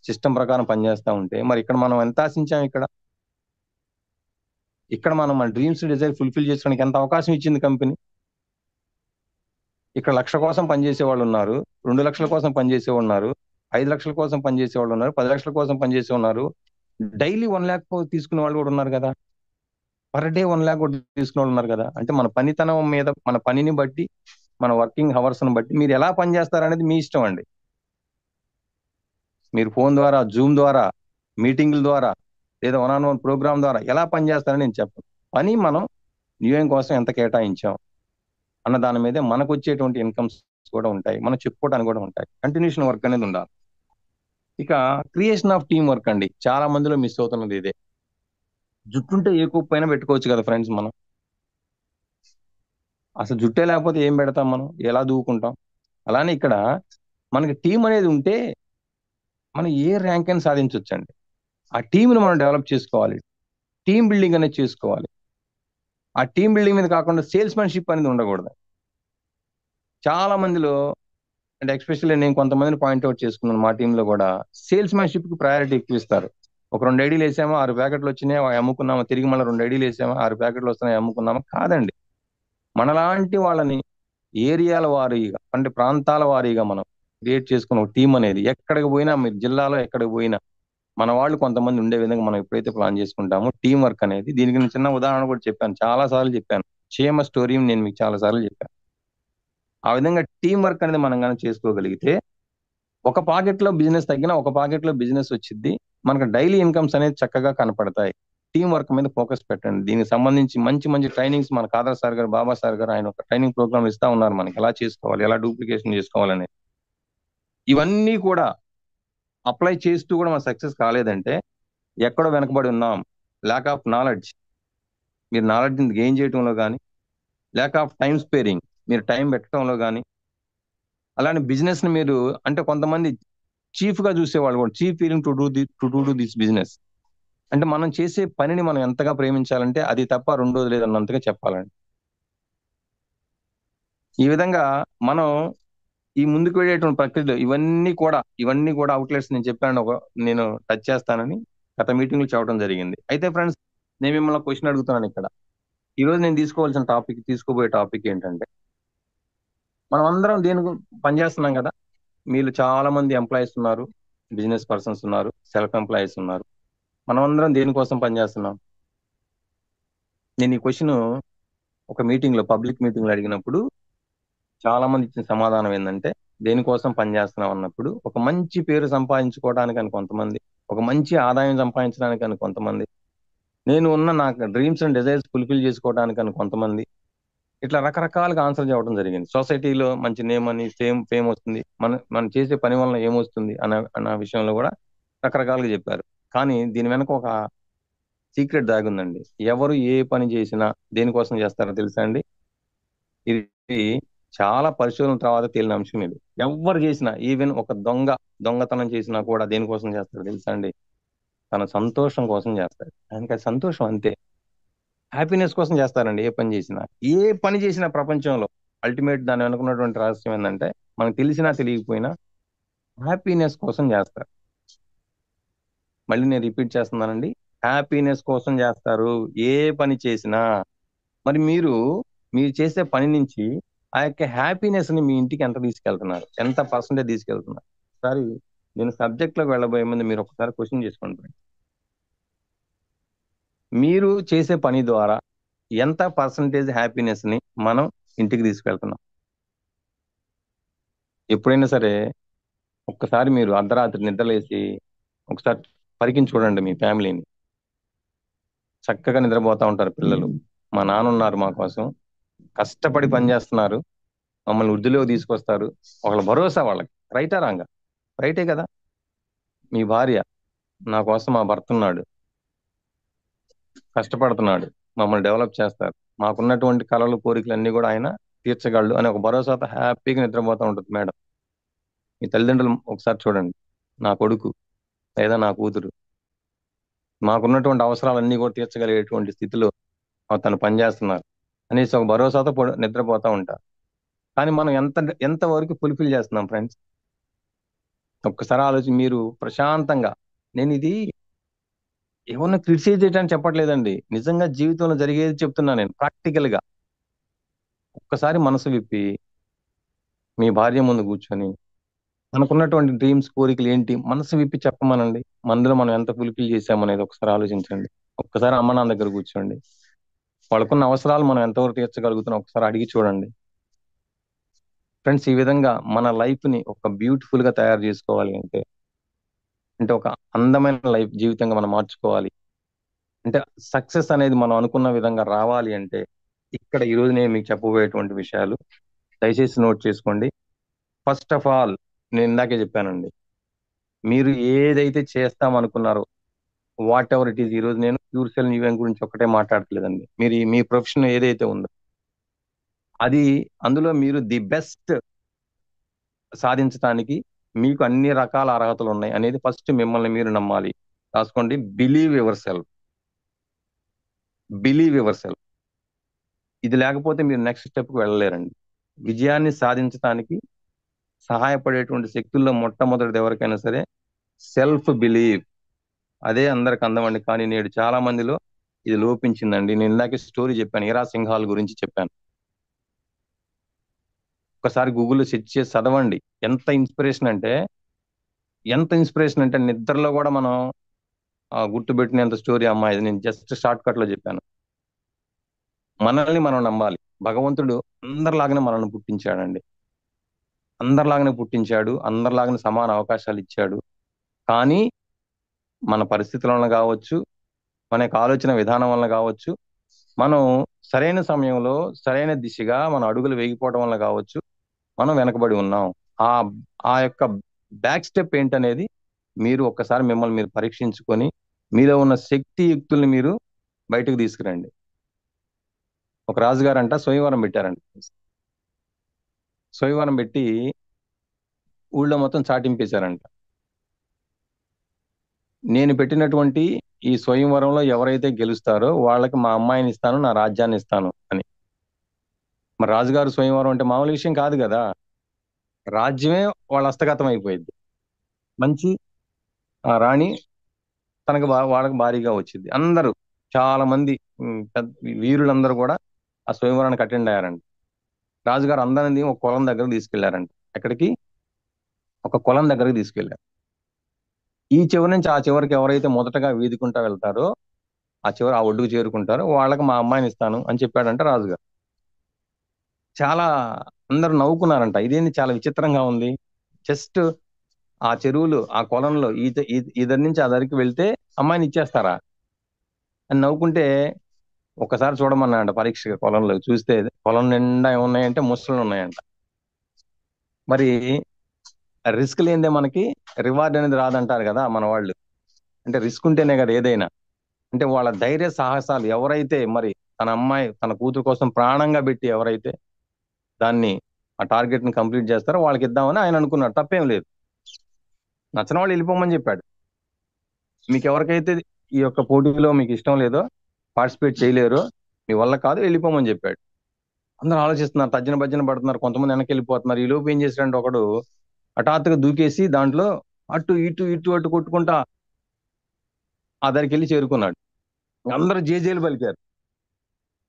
సిస్టమ్ ప్రకారం పనిచేస్తా ఉంటే మరి ఇక్కడ మనం ఎంత ఆశించాం? ఇక్కడ మనం మన డ్రీమ్స్ డిజైర్ ఫుల్ఫిల్ చేసుకోవడానికి ఎంత అవకాశం ఇచ్చింది కంపెనీ? ఇక్కడ 1,00,000 కోసం పనిచేసే వాళ్ళు ఉన్నారు, 2 లక్షల కోసం పనిచేసే వాళ్ళు ఉన్నారు, 5 లక్షల కోసం పనిచేసే వాళ్ళు ఉన్నారు, 10 లక్షల కోసం పనిచేసే ఉన్నారు. డైలీ 1 lakh తీసుకునే వాళ్ళు కూడా ఉన్నారు కదా, పర్ డే 1 lakh కూడా తీసుకునే వాళ్ళు ఉన్నారు కదా. అంటే మన పనితనం మీద, మన పనిని బట్టి, మన వర్కింగ్ అవర్స్ ని బట్టి మీరు ఎలా పనిచేస్తారనేది మీ ఇష్టం అండి. మీరు ఫోన్ ద్వారా, జూమ్ ద్వారా, మీటింగ్ల ద్వారా, లేదా 1-on-1 ప్రోగ్రామ్ ద్వారా ఎలా పనిచేస్తారని నేను చెప్పను. పని మనం న్యూయం కోసం ఎంత కేటాయించాం అన్న దాని మీదే మనకు వచ్చేటువంటి ఇన్కమ్స్ కూడా ఉంటాయి, మనం చెప్పుకోవడానికి కూడా ఉంటాయి. కంటిన్యూషన్ వర్క్ అనేది ఉండాలి. ఇక క్రియేషన్ ఆఫ్ టీమ్ వర్క్ అండి, చాలా మందిలో మిస్ అవుతున్నది ఇదే. జుట్టుంటే ఏ కుప్ప అయినా పెట్టుకోవచ్చు కదా ఫ్రెండ్స్. మనం అసలు జుట్టే లేకపోతే ఏం పెడతాం, మనం ఎలా దూకుంటాం? అలానే ఇక్కడ మనకి టీం అనేది ఉంటే మనం ఏ ర్యాంక్ అయినా సాధించవచ్చు అండి. ఆ టీంని మనం డెవలప్ చేసుకోవాలి, టీం బిల్డింగ్ అనేది చేసుకోవాలి. ఆ టీం బిల్డింగ్ మీద కాకుండా సేల్స్ మ్యాన్షిప్ అనేది ఉండకూడదు. చాలా మందిలో అంటే ఎస్పెషల్లీ నేను కొంతమందిని పాయింట్అవుట్ చేసుకున్నాను, మా టీంలో కూడా సేల్స్ మ్యాన్షిప్ కి ప్రయారిటీ ఎక్కువ ఇస్తారు. ఒక 2 ఐడీలు వేసామా, 6 ప్యాకెట్లు వచ్చినాయి అమ్ముకున్నామా, తిరిగి మళ్ళీ 2 ఐడీలు వేసామా, 6 ప్యాకెట్లు వస్తున్నాయి అమ్ముకున్నామా? కాదండి. మనలాంటి వాళ్ళని ఏరియాల వారీగా, అంటే ప్రాంతాల వారీగా మనం క్రియేట్ చేసుకున్న ఒక టీం అనేది ఎక్కడికి పోయినా, మీరు జిల్లాలో ఎక్కడికి పోయినా మన వాళ్ళు కొంతమంది ఉండే విధంగా మనం ఎప్పుడైతే ప్లాన్ చేసుకుంటామో టీం వర్క్ అనేది, దీనికి నేను చిన్న ఉదాహరణ కూడా చెప్పాను, చాలా సార్లు చెప్పాను. క్షేమ స్టోరీ నేను మీకు చాలా సార్లు చెప్పాను. ఆ విధంగా టీం వర్క్ అనేది మనం కానీ చేసుకోగలిగితే ఒక పాకెట్లో బిజినెస్ తగ్గినా ఒక పాకెట్లో బిజినెస్ వచ్చింది, మనకు డైలీ ఇన్కమ్స్ అనేది చక్కగా కనపడతాయి. టీం వర్క్ మీద ఫోకస్ పెట్టండి. దీనికి సంబంధించి మంచి ట్రైనింగ్స్ మన కాదర్ సార్ గారు, బాబా సార్ గారు ఆయన ఒక ట్రైనింగ్ ప్రోగ్రామ్ ఇస్తా ఉన్నారు మనకి, ఎలా చేసుకోవాలి, ఎలా డూప్లికేషన్ చేసుకోవాలని. ఇవన్నీ కూడా అప్లై చేస్తూ కూడా మన సక్సెస్ కాలేదంటే ఎక్కడో వెనకబడి ఉన్నాం. ల్యాక్ ఆఫ్ నాలెడ్జ్, మీరు నాలెడ్జ్ని గెయిన్ చేయడంలో కానీ, ల్యాక్ ఆఫ్ టైం స్పేరింగ్, మీరు టైం పెట్టడంలో కానీ, అలానే బిజినెస్ ని మీరు అంటే కొంతమంది చీఫ్ గా చూసేవాళ్ళు కూడా, chief feeling to do this business. అంటే మనం చేసే పనిని మనం ఎంతగా ప్రేమించాలంటే అది తప్ప రెండోది లేదన్నంతగా చెప్పాలండి. ఈ విధంగా మనం ఈ ముందుకు వెళ్ళేటువంటి ప్రక్రియలో ఇవన్నీ కూడా అవుట్లెట్స్ నేను చెప్పాను, నేను టచ్ చేస్తానని గత మీటింగ్ లో చెప్పడం జరిగింది. అయితే ఫ్రెండ్స్, నేను మిమ్మల్ని క్వశ్చన్ అడుగుతున్నాను ఇక్కడ. ఈరోజు నేను తీసుకోబోయే టాపిక్ ఏంటంటే, మనం అందరం దేనికి పనిచేస్తున్నాం కదా. మీరు చాలా మంది ఎంప్లాయీస్ ఉన్నారు, బిజినెస్ పర్సన్స్ ఉన్నారు, సెల్ఫ్ ఎంప్లాయీస్ ఉన్నారు. మనం అందరం దేనికోసం పనిచేస్తున్నాం? నేను ఈ క్వశ్చన్ ఒక మీటింగ్ లో, పబ్లిక్ మీటింగ్ లో అడిగినప్పుడు చాలా మంది ఇచ్చిన సమాధానం ఏంటంటే, దేనికోసం పనిచేస్తున్నాం అన్నప్పుడు ఒక మంచి పేరు సంపాదించుకోవడానికి అని కొంతమంది, ఒక మంచి ఆదాయం సంపాదించడానికి అని కొంతమంది, నేను ఉన్న నాకు డ్రీమ్స్ అండ్ డిజైర్స్ ఫుల్ఫిల్ చేసుకోవడానికి అని కొంతమంది, ఇట్లా రకరకాలుగా ఆన్సర్ చేయడం జరిగింది. సొసైటీలో మంచి నేమ్ అని, ఫేమ్ వస్తుంది, మనం చేసే పని వలన ఏమొస్తుంది అన్న విషయంలో కూడా రకరకాలుగా చెప్పారు. కానీ దీని వెనక ఒక సీక్రెట్ దాగుందండి. ఎవరు ఏ పని చేసినా దేనికోసం చేస్తారో తెలుసా అండి? ఇది చాలా పరిశోధన తర్వాత తేలిన అంశం ఇది. ఎవరు చేసినా, ఈవెన్ ఒక దొంగతనం చేసినా కూడా దేనికోసం చేస్తారు తెలుసా అండి? తన సంతోషం కోసం చేస్తాడు. ఆయనకి అది సంతోషం అంతే, హ్యాపీనెస్ కోసం చేస్తారండి. ఏ పని చేసినా ప్రపంచంలో అల్టిమేట్ దాని వెనుకున్నటువంటి రహస్యం ఏంటంటే, మనకు తెలిసినా తెలియకపోయినా హ్యాపీనెస్ కోసం చేస్తారు. మళ్ళీ నేను రిపీట్ చేస్తున్నానండి, హ్యాపీనెస్ కోసం చేస్తారు ఏ పని చేసినా. మరి మీరు చేసే పని నుంచి ఆ యొక్క హ్యాపీనెస్ ని మీ ఇంటికి ఎంత తీసుకెళ్తున్నారు, ఎంత పర్సెంటేజ్ తీసుకెళ్తున్నారు? ఒకసారి నేను సబ్జెక్ట్ లోకి వెళ్ళబోయే ముందు మీరు ఒకసారి క్వశ్చన్ చేసుకోండి. మీరు చేసే పని ద్వారా ఎంత పర్సెంటేజ్ హ్యాపీనెస్ ని మనం ఇంటికి తీసుకెళ్తున్నాం? ఎప్పుడైనా సరే ఒక్కసారి మీరు అర్ధరాత్రి నిద్రలేసి ఒకసారి పరికించి చూడండి మీ ఫ్యామిలీని. చక్కగా నిద్రపోతా ఉంటారు పిల్లలు. మా నాన్న ఉన్నారు మా కోసం, కష్టపడి పనిచేస్తున్నారు, మమ్మల్ని వృద్ధిలోకి తీసుకొస్తారు. వాళ్ళ భరోసా వాళ్ళకి. రైటా రాంగా? రైటే కదా. మీ భార్య, నా కోసం మా భర్త ఉన్నాడు, కష్టపడుతున్నాడు, మమ్మల్ని డెవలప్ చేస్తారు, మాకున్నటువంటి కళలు కోరికలు అన్ని కూడా ఆయన తీర్చగలడు అనే ఒక భరోసాతో హ్యాపీగా నిద్రపోతూ ఉంటుంది మేడం. మీ తల్లిదండ్రులు ఒకసారి చూడండి, నా కొడుకు లేదా నా కూతురు మాకున్నటువంటి అవసరాలన్నీ కూడా తీర్చగలిగేటువంటి స్థితిలో తను పనిచేస్తున్నారు అనేసి ఒక భరోసాతో నిద్రపోతూ ఉంటారు. కానీ మనం ఎంత వరకు ఫుల్ఫిల్ చేస్తున్నాం ఫ్రెండ్స్? ఒక్కసారి ఆలోచి. మీరు ప్రశాంతంగా, నేను ఇది ఏమన్నా క్రిటిసైజ్ చేయడానికి చెప్పట్లేదండి, నిజంగా జీవితంలో జరిగేది చెప్తున్నా నేను ప్రాక్టికల్ గా. ఒక్కసారి మనసు విప్పి మీ భార్య ముందు కూర్చొని మనకున్నటువంటి డ్రీమ్స్, కోరికలు ఏంటి మనసు విప్పి చెప్పమనండి. మనలో మనం ఎంత ఫుల్ఫిల్ చేసామనేది ఒకసారి ఆలోచించండి. ఒక్కసారి అమ్మ నాన్న దగ్గర కూర్చోండి, వాళ్ళకున్న అవసరాలు మనం ఎంతవరకు తీర్చగలుగుతున్నాం ఒకసారి అడిగి చూడండి ఫ్రెండ్స్. ఈ విధంగా మన లైఫ్ ని ఒక బ్యూటిఫుల్ గా తయారు చేసుకోవాలి అంటే ఒక అందమైన లైఫ్ జీవితంగా మనం మార్చుకోవాలి అంటే, సక్సెస్ అనేది మనం అనుకున్న విధంగా రావాలి అంటే, ఇక్కడ ఈరోజు నేను మీకు చెప్పబోయేటువంటి విషయాలు దయచేసి నోట్ చేసుకోండి. ఫస్ట్ ఆఫ్ ఆల్, నేను ఇందాకే చెప్పానండి, మీరు ఏదైతే చేస్తామనుకున్నారో వాట్ ఎవర్ ఇట్ ఈస్, ఈరోజు నేను ప్యూర్ సెల్ న్యూయం గురించి ఒకటే మాట్లాడట్లేదండి. మీరు మీ ప్రొఫెషన్ ఏదైతే ఉందో అది, అందులో మీరు ది బెస్ట్ సాధించడానికి మీకు అన్ని రకాల అర్హతలు ఉన్నాయి అనేది ఫస్ట్ మిమ్మల్ని మీరు నమ్మాలి. రాసుకోండి, believe your self. Believe your self. ఇది లేకపోతే మీరు నెక్స్ట్ స్టెప్కి వెళ్ళలేరండి. విజయాన్ని సాధించడానికి సహాయపడేటువంటి శక్తుల్లో మొట్టమొదటిది ఎవరికైనా సరే సెల్ఫ్ బిలీవ్. అదే అందరికి అందమండి, కానీ నేడు చాలా మందిలో ఇది లోపించిందండి. నేను ఇందాకే స్టోరీ చెప్పాను, హీరా సింఘాల్ గురించి చెప్పాను. ఒకసారి గూగుల్లో సెర్చ్ చేసి చదవండి. ఎంత ఇన్స్పిరేషన్ అంటే నిద్రలో కూడా మనం గుర్తుపెట్టినంత స్టోరీ అమ్మా. ఇది నేను జస్ట్ షార్ట్ కట్ లో చెప్పాను. మనల్ని మనం నమ్మాలి. భగవంతుడు అందరిలాగానే మనల్ని పుట్టించాడండి, అందరిలాగానే పుట్టించాడు, అందరిలాగానే సమాన అవకాశాలు ఇచ్చాడు. కానీ మన పరిస్థితుల వలన కావచ్చు, మన యొక్క ఆలోచన విధానం వలన కావచ్చు, మనం సరైన సమయంలో సరైన దిశగా మన అడుగులు వేగిపోవడం వల్ల కావచ్చు, మనం వెనకబడి ఉన్నాం. ఆ యొక్క బ్యాక్ స్టెప్ ఏంటనేది మీరు ఒక్కసారి మిమ్మల్ని మీరు పరీక్షించుకొని మీలో ఉన్న శక్తి యుక్తుల్ని మీరు బయటకు తీసుకురండి. ఒక రాజుగారంట స్వయంవరం పెట్టారంట. స్వయంవరం పెట్టి ఊళ్ళో మొత్తం చాటింపేశారంట. నేను పెట్టినటువంటి ఈ స్వయంవరంలో ఎవరైతే గెలుస్తారో వాళ్ళకి మా అమ్మాయిని ఇస్తాను, నా రాజ్యాన్ని ఇస్తాను అని. మరి రాజుగారు స్వయంవరం అంటే మామూలు విషయం కాదు కదా. రాజ్యమే వాళ్ళ హస్తగతం అయిపోయింది. మంచి రాణి తనకు వాళ్ళకి భారీగా వచ్చింది. అందరూ చాలా మంది వీరులందరూ కూడా ఆ స్వయంవరానికి అటెండ్ అయ్యారంట. రాజుగారు అందరినీ ఒక కులం దగ్గరకు తీసుకెళ్లారంట. ఎక్కడికి? ఒక కులం దగ్గరకు తీసుకెళ్లారు. ఈ చివరి నుంచి ఆ చివరికి ఎవరైతే మొదటగా వీధుకుంటా వెళ్తారో ఆ ఒడ్డుకు చేరుకుంటారో వాళ్ళకి మా అమ్మాయిని ఇస్తాను అని చెప్పాడంట రాజుగారు. చాలా అందరూ నవ్వుకున్నారంట. ఇదేంది చాలా విచిత్రంగా ఉంది, జస్ట్ ఆ చెరువులు ఆ కొలంలో ఇద్దరి నుంచి ఆ దరికి వెళ్తే అమ్మాయిని ఇచ్చేస్తారా అని నవ్వుకుంటే, ఒకసారి చూడమన్నాయంట పరీక్షగా పొలంలో. చూస్తే పొలం నిండా ఏమున్నాయంటే ముసలు ఉన్నాయంట. మరి రిస్క్ లేనిదే మనకి రివార్డ్ అనేది రాదంటారు కదా మన వాళ్ళు. అంటే రిస్క్ ఉంటేనే కదా ఏదైనా. అంటే వాళ్ళ ధైర్య సాహసాలు ఎవరైతే మరి తన అమ్మాయి తన కూతురు కోసం ప్రాణంగా పెట్టి ఎవరైతే దాన్ని ఆ టార్గెట్ ని కంప్లీట్ చేస్తారో వాళ్ళకి ఇద్దామని ఆయన అనుకున్నాడు. తప్పేం లేదు. నచ్చిన వాళ్ళు వెళ్ళిపోమని చెప్పాడు. మీకు ఎవరికైతే ఈ యొక్క పోటీలో మీకు ఇష్టం లేదో, పార్టిసిపేట్ చేయలేరు, మీ వల్ల కాదు, వెళ్ళిపోమని చెప్పాడు. అందరూ ఆలోచిస్తున్నారు, తర్జన భర్జన పడుతున్నారు, కొంతమంది వెనక్కి వెళ్ళిపోతున్నారు. ఈ లోపు ఏం చేశాడంటే ఒకడు హఠాత్తుగా దూకేసి దాంట్లో అటు ఇటు ఇటు అటు కొట్టుకుంటా ఆ దగ్గరికి వెళ్ళి చేరుకున్నాడు. అందరూ జేజేలు పలికారు.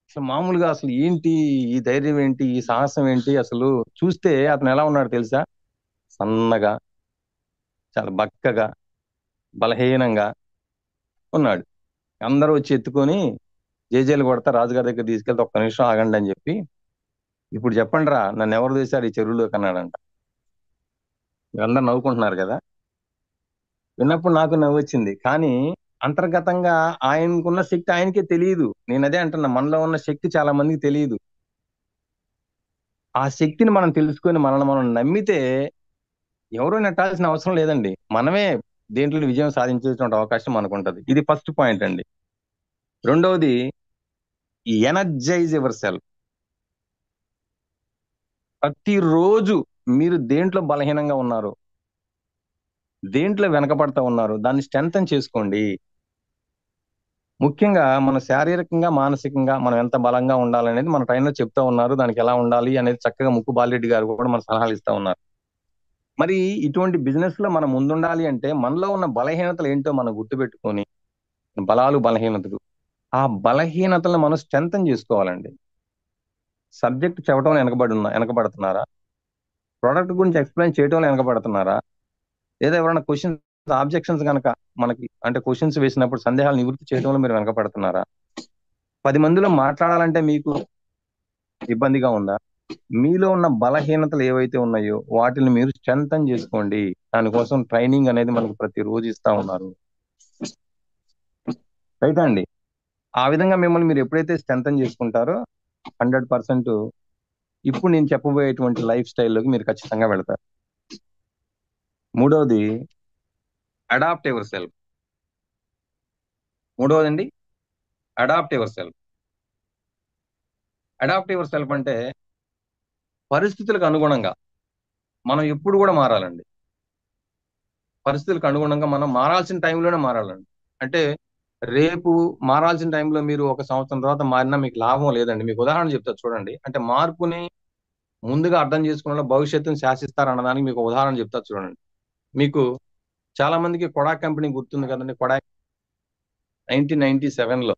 అసలు మామూలుగా అసలు ఏంటి ఈ ధైర్యం ఏంటి, ఈ సాహసం ఏంటి? అసలు చూస్తే అతను ఎలా ఉన్నాడు తెలుసా? సన్నగా, చాలా బక్కగా, బలహీనంగా ఉన్నాడు. అందరూ వచ్చి ఎత్తుకొని జేజేలు కొడతా రాజుగారి దగ్గర తీసుకెళ్తే ఒక్క నిమిషం ఆగండి అని చెప్పి, ఇప్పుడు చెప్పండి రా నన్ను ఎవరు తీశారు ఈ చెరువులో కన్నాడంట. మీరందరూ నవ్వుకుంటున్నారు కదా. విన్నప్పుడు నాకు నవ్వు వచ్చింది. కానీ అంతర్గతంగా ఆయనకున్న శక్తి ఆయనకే తెలియదు. నేను అదే అంటున్నా, మనలో ఉన్న శక్తి చాలా మందికి తెలియదు. ఆ శక్తిని మనం తెలుసుకొని మనల్ని మనం నమ్మితే ఎవరో నెట్టాల్సిన అవసరం లేదండి. మనమే దేంట్లో విజయం సాధించేటువంటి అవకాశం మనకు ఉంటది. ఇది ఫస్ట్ పాయింట్ అండి. రెండవది, ఎనర్జైజ్ యువర్ సెల్ఫ్. ప్రతిరోజు మీరు దేంట్లో బలహీనంగా ఉన్నారు, దేంట్లో వెనకబడతా ఉన్నారు, దాన్ని స్ట్రెంథన్ చేసుకోండి. ముఖ్యంగా మన శారీరకంగా, మానసికంగా మనం ఎంత బలంగా ఉండాలనేది మన ట్రైనర్ చెప్తా ఉన్నారు. దానికి ఎలా ఉండాలి అనేది చక్కగా ముక్కు బాలరెడ్డి గారు కూడా మన సలహాలు ఇస్తా ఉన్నారు. మరి ఇటువంటి బిజినెస్ లో మనం ముందుండాలి అంటే మనలో ఉన్న బలహీనతలు ఏంటో మనం గుర్తుపెట్టుకొని, బలాలు బలహీనతలు, ఆ బలహీనతలను మనం స్ట్రెంథన్ చేసుకోవాలండి. సబ్జెక్ట్ చెప్పడం వెనకబడుతున్నారా? ప్రోడక్ట్ గురించి ఎక్స్ప్లెయిన్ చేయడం వెనకబడుతున్నారా? లేదా ఎవరైనా క్వశ్చన్స్, ఆబ్జెక్షన్స్ కనుక మనకి అంటే క్వశ్చన్స్ వేసినప్పుడు సందేహాలు నివృత్తి చేయడంలో మీరు వెనకబడుతున్నారా? 10 మందిలో మాట్లాడాలంటే మీకు ఇబ్బందిగా ఉందా? మీలో ఉన్న బలహీనతలు ఏవైతే ఉన్నాయో వాటిని మీరు స్ట్రెంథన్ చేసుకోండి. దానికోసం ట్రైనింగ్ అనేది మనకు ప్రతిరోజు ఇస్తా ఉన్నారు. రైట్ అండి. ఆ విధంగా మిమ్మల్ని మీరు ఎప్పుడైతే స్ట్రెంథన్ చేసుకుంటారో 100% ఇప్పుడు నేను చెప్పబోయేటువంటి లైఫ్ స్టైల్లోకి మీరు ఖచ్చితంగా వెళతారు. మూడవది, అడాప్ట్ యువర్ సెల్ఫ్. మూడవదండి, adapt yourself. Adapt yourself అంటే పరిస్థితులకు అనుగుణంగా మనం ఎప్పుడు కూడా మారాలండి. పరిస్థితులకు అనుగుణంగా మనం మారాల్సిన టైంలోనే మారాలండి. అంటే రేపు మారాల్సిన టైంలో మీరు 1 సంవత్సరం తర్వాత మారినా మీకు లాభం లేదండి. మీకు ఉదాహరణ చెప్తా చూడండి. అంటే మార్పుని ముందుగా అర్థం చేసుకున్న భవిష్యత్తును శాసిస్తారన్నదానికి మీకు ఉదాహరణ చెప్తా చూడండి. మీకు చాలా మందికి కొడాక్ కంపెనీ గుర్తుంది కదండి. కొడాక్ 1997లో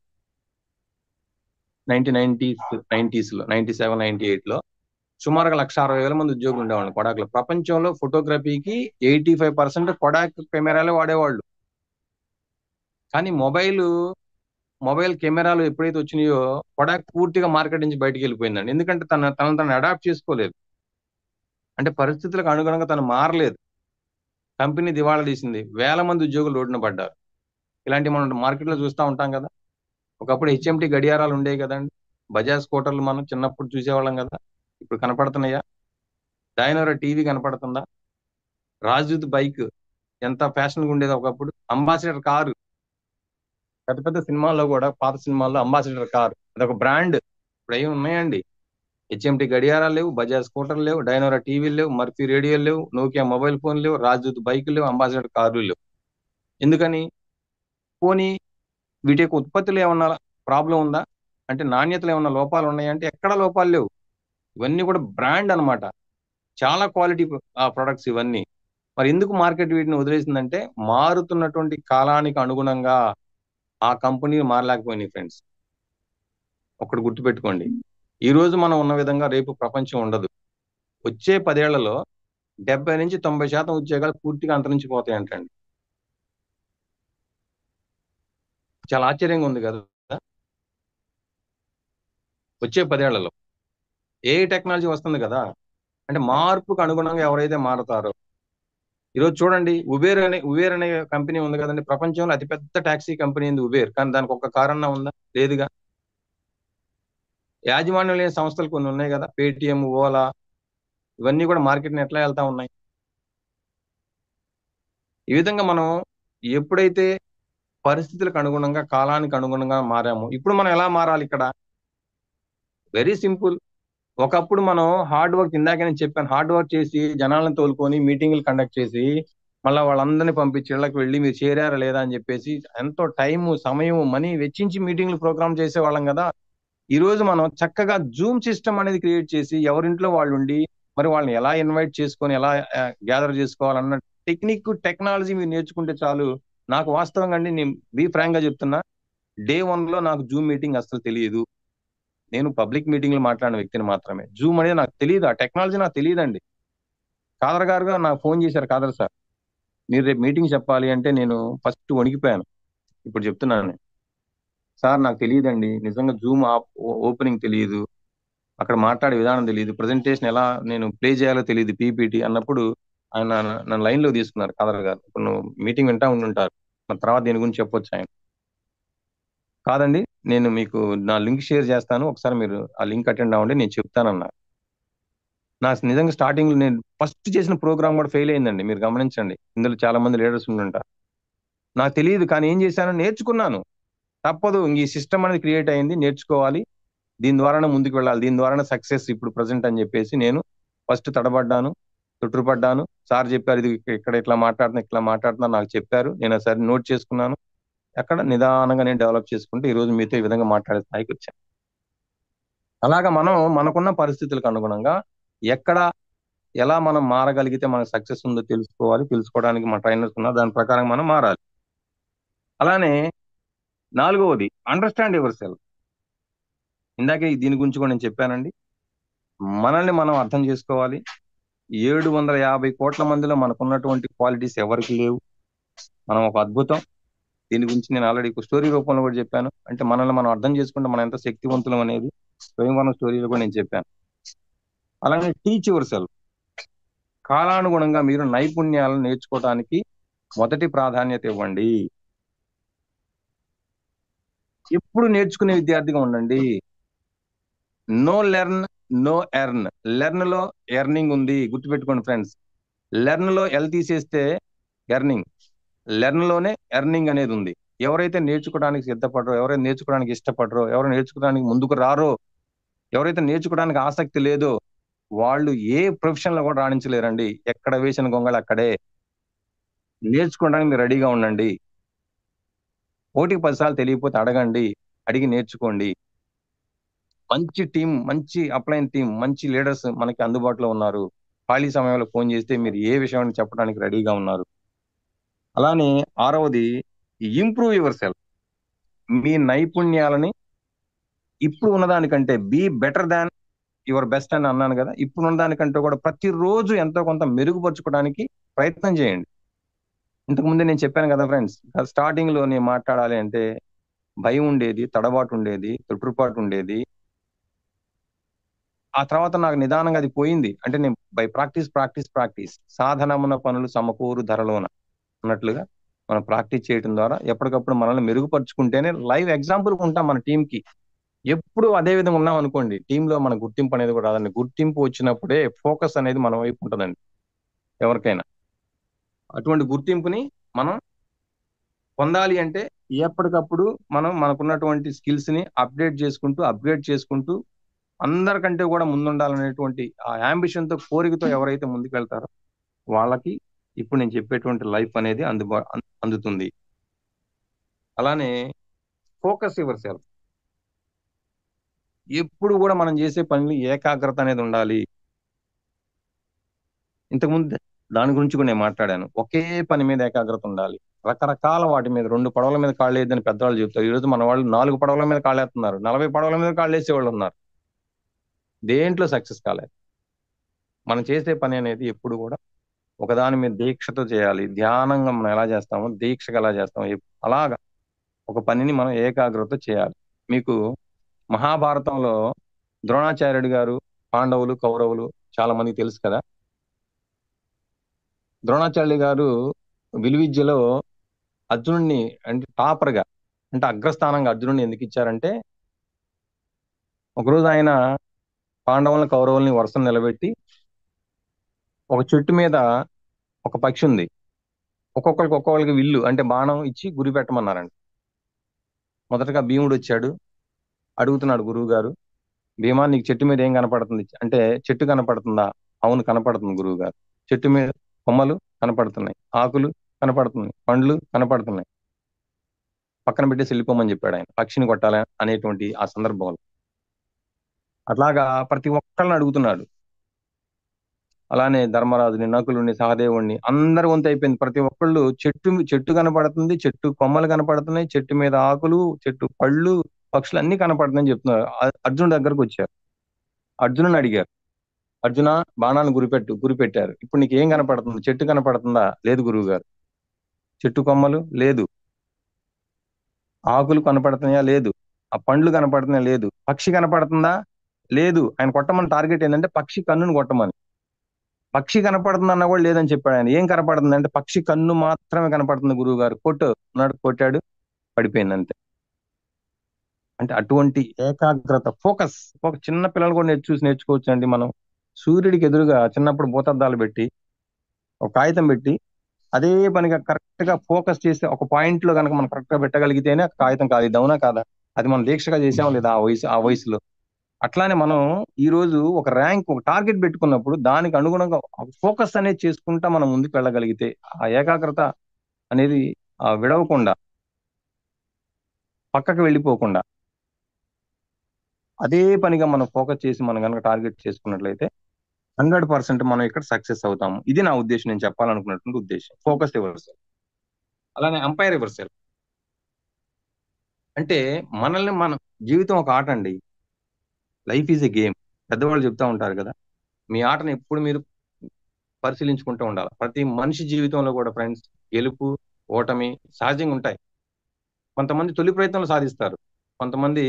1990s లో 97, 98లో సుమారుగా 1,60,000 మంది ఉద్యోగులు ఉండేవాళ్ళు కొడాక్లో. ప్రపంచంలో ఫోటోగ్రఫీకి 85% కొడాక్ కెమెరాలే వాడేవాళ్ళు. కానీ మొబైల్ కెమెరాలు ఎప్పుడైతే వచ్చినాయో కొడాక్ పూర్తిగా మార్కెట్ నుంచి బయటకు వెళ్ళిపోయిందండి. ఎందుకంటే తను అడాప్ట్ చేసుకోలేదు. అంటే పరిస్థితులకు అనుగుణంగా తను మారలేదు. కంపెనీ దివాళా తీసింది. 1000 మంది ఉద్యోగులు రోడ్డున పడ్డారు. ఇలాంటివి మనం మార్కెట్లో చూస్తూ ఉంటాం కదా. ఒకప్పుడు HMT గడియారాలు ఉండేవి కదండి. బజాజ్ స్కూటర్లు మనం చిన్నప్పుడు చూసేవాళ్ళం కదా. ఇప్పుడు కనపడుతున్నాయా? డైనోరా టీవీ కనపడుతుందా? రాజ్దూత్ బైక్ ఎంత ఫ్యాషన్గా ఉండేది ఒకప్పుడు. అంబాసిడర్ కారు, పెద్ద పెద్ద సినిమాల్లో కూడా, పాత సినిమాల్లో అంబాసిడర్ కారు అదొక బ్రాండ్. ఇప్పుడు ఏమి ఉన్నాయండి? HMT గడియారాలు లేవు, బజాజ్ స్కూటర్లు లేవు, డైనోరా టీవీలు లేవు, మర్ఫీ రేడియోలు లేవు, నోకియా మొబైల్ ఫోన్లు లేవు, రాజ్దూత్ బైకులు లేవు, అంబాసిడర్ కార్లు లేవు. ఎందుకని? పోనీ వీటి యొక్క ఉత్పత్తులు ఏమన్నా ప్రాబ్లం ఉందా అంటే, నాణ్యతలు ఏమన్నా లోపాలు ఉన్నాయంటే ఎక్కడా లోపాలు లేవు. ఇవన్నీ కూడా బ్రాండ్ అన్నమాట. చాలా క్వాలిటీ ప్రొడక్ట్స్ ఇవన్నీ. మరి ఎందుకు మార్కెట్ వీటిని వదిలేసిందంటే, మారుతున్నటువంటి కాలానికి అనుగుణంగా ఆ కంపెనీ మారలేకపోయినాయి ఫ్రెండ్స్. ఒకటి గుర్తుపెట్టుకోండి, ఈ రోజు మనం ఉన్న విధంగా రేపు ప్రపంచం ఉండదు. వచ్చే 10 ఏళ్లలో 70 నుంచి 90% ఉద్యోగాలు పూర్తిగా అంతరించిపోతాయంటండి. చాలా ఆశ్చర్యంగా ఉంది కదా. వచ్చే 10 ఏళ్లలో AI టెక్నాలజీ వస్తుంది కదా. అంటే మార్పుకు అనుగుణంగా ఎవరైతే మారుతారో, ఈరోజు చూడండి, ఉబేర్ అనే కంపెనీ ఉంది కదండి. ప్రపంచంలో అతిపెద్ద టాక్సీ కంపెనీ ఉంది ఉబేర్. కానీ దానికి ఒక కారణం ఉందా? లేదుగా. యాజమాన్యం లేని సంస్థలు కొన్ని ఉన్నాయి కదా, పేటిఎం, ఓలా, ఇవన్నీ కూడా మార్కెట్ని ఎట్లా వెళ్తా ఉన్నాయి. ఈ విధంగా మనం ఎప్పుడైతే పరిస్థితులకు అనుగుణంగా, కాలానికి అనుగుణంగా మారామో, ఇప్పుడు మనం ఎలా మారాలి ఇక్కడ? Very simple. ఒకప్పుడు మనం హార్డ్ వర్క్, ఇందాక నేను చెప్పాను, హార్డ్ వర్క్ చేసి జనాలను తోలుకొని మీటింగ్లు కండక్ట్ చేసి మళ్ళీ వాళ్ళందరినీ పంపించి ఇళ్ళకి వెళ్ళి మీరు చేరారా లేదా అని చెప్పేసి ఎంతో టైము, సమయం, మనీ వెచ్చించి మీటింగ్లు ప్రోగ్రామ్ చేసేవాళ్ళం కదా. ఈ రోజు మనం చక్కగా జూమ్ సిస్టమ్ అనేది క్రియేట్ చేసి ఎవరింట్లో వాళ్ళు ఉండి మరి వాళ్ళని ఎలా ఇన్వైట్ చేసుకొని ఎలా గ్యాదర్ చేసుకోవాలన్న టెక్నాలజీ మీరు నేర్చుకుంటే చాలు. నాకు వాస్తవంగా అండి, నేను ఫ్రాంక్ గా చెప్తున్నా, డే 1 లో నాకు జూమ్ మీటింగ్ అసలు తెలియదు. నేను పబ్లిక్ మీటింగ్ లో మాట్లాడిన వ్యక్తిని మాత్రమే. జూమ్ అనేది నాకు తెలియదు, ఆ టెక్నాలజీ నాకు తెలియదండి. కాదర్ గారు నాకు ఫోన్ చేశారు, కాదర్ సార్ మీరు రేపు మీటింగ్ చెప్పాలి అంటే నేను ఫస్ట్ వణికిపోయాను. ఇప్పుడు చెప్తున్నాను సార్, నాకు తెలియదండి నిజంగా, జూమ్ ఓపెనింగ్ తెలియదు, అక్కడ మాట్లాడే విధానం తెలియదు, ప్రజెంటేషన్ ఎలా నేను ప్లే చేయాలో తెలియదు, పీపీటీ అన్నప్పుడు ఆయన నన్ను లైన్ లో తీసుకున్నారు. కాదర్ గారు, ఇప్పుడు నువ్వు మీటింగ్ వింటా ఉంటుంటారు, మన తర్వాత దీని గురించి చెప్పొచ్చు. ఆయన కాదండి, నేను మీకు నా లింక్ షేర్ చేస్తాను, ఒకసారి మీరు ఆ లింక్ అటెండ్ అవ్వండి, నేను చెప్తానన్నారు. నాకు నిజంగా స్టార్టింగ్ లో నేను ఫస్ట్ చేసిన ప్రోగ్రామ్ కూడా ఫెయిల్ అయిందండి. మీరు గమనించండి, ఇందులో చాలా మంది లీడర్స్ ఉంటుంటారు. నాకు తెలియదు, కానీ ఏం చేశాను, నేర్చుకున్నాను. తప్పదు, ఈ సిస్టమ్ అనేది క్రియేట్ అయింది, నేర్చుకోవాలి, దీని ద్వారానే ముందుకు వెళ్ళాలి, దీని ద్వారానే సక్సెస్ ఇప్పుడు ప్రజెంట్ అని చెప్పేసి నేను ఫస్ట్ తడబడ్డాను, చుట్టుపడ్డాను. సార్ చెప్పారు, ఇది ఇక్కడ ఇట్లా మాట్లాడుతున్నా నాకు చెప్పారు, నేను సరే నోట్ చేసుకున్నాను. అక్కడ నిదానంగా నేను డెవలప్ చేసుకుంటే ఈ రోజు మీతో ఈ విధంగా మాట్లాడే స్థాయికి వచ్చాను. అలాగా మనం మనకున్న పరిస్థితులకు అనుగుణంగా ఎక్కడ ఎలా మనం మారగలిగితే మనకు సక్సెస్ ఉందో తెలుసుకోవాలి. తెలుసుకోవడానికి మన ట్రైనర్స్ ఉన్నారు, దాని ప్రకారం మనం మారాలి. అలానే 4వది అండర్స్టాండ్ యువర్ సెల్ఫ్. ఇందాకే దీని గురించి కూడా నేను చెప్పానండి. మనల్ని మనం అర్థం చేసుకోవాలి. 750 కోట్ల మందిలో మనకున్నటువంటి క్వాలిటీస్ ఎవరికి లేవు. మనం ఒక అద్భుతం. దీని గురించి నేను ఆల్రెడీ స్టోరీ రూపంలో కూడా చెప్పాను. అంటే మనల్ని మనం అర్థం చేసుకుంటే మనం ఎంత శక్తివంతులం అనేది స్వయంవరం స్టోరీలో కూడా నేను చెప్పాను. అలానే టీచ్ యువర్ సెల్ఫ్. కాలానుగుణంగా మీరు నైపుణ్యాలను నేర్చుకోవడానికి మొదటి ప్రాధాన్యత ఇవ్వండి. ఎప్పుడు నేర్చుకునే విద్యార్థిగా ఉండండి. No learn no earn. Learn లో ఎర్నింగ్ ఉంది, గుర్తుపెట్టుకోండి ఫ్రెండ్స్. లెర్న్ లో ఎల్ తీసేస్తే ఎర్నింగ్, లెర్న్ లోనే ఎర్నింగ్ అనేది ఉంది. ఎవరైతే నేర్చుకోవడానికి సిద్ధపడరో, ఎవరైతే నేర్చుకోవడానికి ఇష్టపడరో, ఎవరు నేర్చుకోవడానికి ముందుకు రారో, ఎవరైతే నేర్చుకోవడానికి ఆసక్తి లేదో వాళ్ళు ఏ ప్రొఫెషన్ లో కూడా రాణించలేరండి. ఎక్కడ వేసిన గొంగళి అక్కడే. నేర్చుకోవడానికి మీరు రెడీగా ఉండండి. 1కి 10 సార్లు తెలియకపోతే అడగండి, అడిగి నేర్చుకోండి. మంచి టీం, మంచి అప్లైన్ టీం, మంచి లీడర్స్ మనకి అందుబాటులో ఉన్నారు. ఖాళీ సమయంలో ఫోన్ చేస్తే మీరు ఏ విషయాన్ని చెప్పడానికి రెడీగా ఉన్నారు. అలానే 6వది ఇంప్రూవ్ యువర్ సెల్ఫ్. మీ నైపుణ్యాలని ఇప్పుడు ఉన్నదానికంటే be better than your best అని అన్నాను కదా. ఇప్పుడు ఉన్నదానికంటే కూడా ప్రతిరోజు ఎంతో కొంత మెరుగుపరచుకోవడానికి ప్రయత్నం చేయండి. ఇంతకుముందే నేను చెప్పాను కదా ఫ్రెండ్స్, స్టార్టింగ్ లో నేను మాట్లాడాలి అంటే భయం ఉండేది, తడబాటు ఉండేది, తొట్టుపాటు ఉండేది. ఆ తర్వాత నాకు నిదానంగా అది పోయింది. అంటే నేను బై ప్రాక్టీస్ సాధనమున పనులు సమకూరు ధరలోన అన్నట్లుగా మనం ప్రాక్టీస్ చేయడం ద్వారా ఎప్పటికప్పుడు మనల్ని మెరుగుపరుచుకుంటేనే లైవ్ ఎగ్జాంపుల్ ఉంటాం మన టీంకి. ఎప్పుడు అదే విధంగా ఉన్నాం అనుకోండి, టీంలో మన గుర్తింపు అనేది కూడా రాదండి. గుర్తింపు వచ్చినప్పుడే ఫోకస్ అనేది మన వైపు ఉంటుందండి ఎవరికైనా. అటువంటి గుర్తింపుని మనం పొందాలి అంటే ఎప్పటికప్పుడు మనం మనకున్నటువంటి స్కిల్స్ ని అప్గ్రేడ్ చేసుకుంటూ అందరికంటే కూడా ముందుండాలనేటువంటి ఆ యాంబిషన్ తో, కోరికతో ఎవరైతే ముందుకు వెళ్తారో వాళ్ళకి ఇప్పుడు నేను చెప్పేటువంటి లైఫ్ అనేది అందుతుంది. అలానే ఫోకస్ యువర్ సెల్ఫ్. ఎప్పుడు కూడా మనం చేసే పనులు ఏకాగ్రత అనేది ఉండాలి. ఇంతకుముందు దాని గురించి కూడా నేను మాట్లాడాను. ఒకే పని మీద ఏకాగ్రత ఉండాలి. రకరకాల వాటి మీద 2 పడవల మీద కాళ్ళు వేయద్దని పెద్దవాళ్ళు చెప్తారు. ఈరోజు మన వాళ్ళు 4 పడవల మీద కాళ్ళు వేస్తున్నారు, 40 పడవల మీద కాళ్ళు వేసే వాళ్ళు ఉన్నారు. దేంట్లో సక్సెస్ కాలేదు. మనం చేసే పని అనేది ఎప్పుడు కూడా ఒకదాని మీద దీక్షతో చేయాలి. ధ్యానంగా మనం ఎలా చేస్తామో దీక్షగా ఎలా చేస్తామో అలాగా ఒక పనిని మనం ఏకాగ్రత చేయాలి. మీకు మహాభారతంలో ద్రోణాచార్యుడు గారు, పాండవులు, కౌరవులు చాలా మందికి తెలుసు కదా. ద్రోణాచార్యులు గారు విలువిద్యలో అర్జునుడిని అంటే టాపర్ గా, అంటే అగ్రస్థానంగా అర్జునుడిని ఎందుకు ఇచ్చారంటే, ఒకరోజు ఆయన పాండవులను కౌరవుల్ని వరుసను నిలబెట్టి ఒక చెట్టు మీద ఒక పక్షి ఉంది, ఒక్కొక్కరికి విల్లు అంటే బాణం ఇచ్చి గురి పెట్టమన్నారండి. మొదటగా భీముడు వచ్చాడు, అడుగుతున్నాడు గురువు గారు, భీమా నీకు చెట్టు మీద ఏం కనపడుతుంది అంటే, చెట్టు కనపడుతుందా? అవును కనపడుతుంది గురువు గారు. చెట్టు మీద కొమ్మలు కనపడుతున్నాయి, ఆకులు కనపడుతున్నాయి, పండ్లు కనపడుతున్నాయి. పక్కన పెట్టి వెళ్ళిపోమని చెప్పాడు ఆయన, పక్షిని కొట్టాలి అనేటువంటి ఆ సందర్భంలో. అట్లాగా ప్రతి ఒక్కళ్ళని అడుగుతున్నాడు. అలానే ధర్మరాజుని, నకులుని, సహదేవుణ్ణి అందరి వంతు అయిపోయింది. ప్రతి ఒక్కళ్ళు చెట్టు కనపడుతుంది, చెట్టు కొమ్మలు కనపడుతున్నాయి, చెట్టు మీద ఆకులు, చెట్టు పళ్ళు, పక్షులు అన్ని కనపడుతున్నాయని చెప్తున్నారు. అర్జునుడి దగ్గరకు వచ్చారు. అర్జునుని అడిగారు, అర్జున బాణాలను గురిపెట్టారు. ఇప్పుడు నీకు ఏం కనపడుతుంది? చెట్టు కనపడుతుందా? లేదు గురువు గారు. చెట్టు కొమ్మలు లేదు. ఆకులు కనపడుతున్నాయా? లేదు. ఆ పండ్లు కనపడుతున్నాయా? లేదు. పక్షి కనపడుతుందా? లేదు. ఆయన కొట్టమని టార్గెట్ ఏంటంటే పక్షి కన్నును కొట్టమని. పక్షి కనపడుతుందన్నా కూడా లేదని చెప్పాడు ఆయన. ఏం కనపడుతుంది అంటే పక్షి కన్ను మాత్రమే కనపడుతుంది గురువు గారు. అన్నాడు, కొట్టాడు, పడిపోయింది అంతే. అంటే అటువంటి ఏకాగ్రత, ఫోకస్. ఒక చిన్న పిల్లలు కూడా నేర్చుకోవచ్చు అండి. మనం సూర్యుడికి ఎదురుగా చిన్నప్పుడు భూతద్దాలు పెట్టి ఒక కాగితం పెట్టి అదే పనిగా కరెక్ట్ గా ఫోకస్ చేసి ఒక పాయింట్ లో కనుక మనం కరెక్ట్ గా పెట్టగలిగితేనే కాగితం కాదు. ఇది అవునా కాదా? అది మనం దీక్షగా చేసాం లేదా ఆ వయసులో. అట్లానే మనం ఈ రోజు ఒక ర్యాంక్, ఒక టార్గెట్ పెట్టుకున్నప్పుడు దానికి అనుగుణంగా ఫోకస్ అనేది చేసుకుంటా మనం ముందుకు వెళ్ళగలిగితే ఆ ఏకాగ్రత అనేది విడవకుండా, పక్కకు వెళ్ళిపోకుండా అదే పనిగా మనం ఫోకస్ చేసి మనం కనుక టార్గెట్ చేసుకున్నట్లయితే 100% మనం ఇక్కడ సక్సెస్ అవుతాము. ఇది నా ఉద్దేశం, నేను చెప్పాలనుకున్నటువంటి ఉద్దేశం. Focus reversal. అలానే అంపైర్ రివర్సల్ అంటే మనల్ని మన జీవితం ఒక ఆట అండి. Life is a game. పెద్దవాళ్ళు చెప్తా ఉంటారు కదా, మీ ఆటను ఎప్పుడు మీరు పరిశీలించుకుంటూ ఉండాలి. ప్రతి మనిషి జీవితంలో కూడా ఫ్రెండ్స్, గెలుపు ఓటమి సహజంగా ఉంటాయి. కొంతమంది తొలి ప్రయత్నంలో సాధిస్తారు, కొంతమంది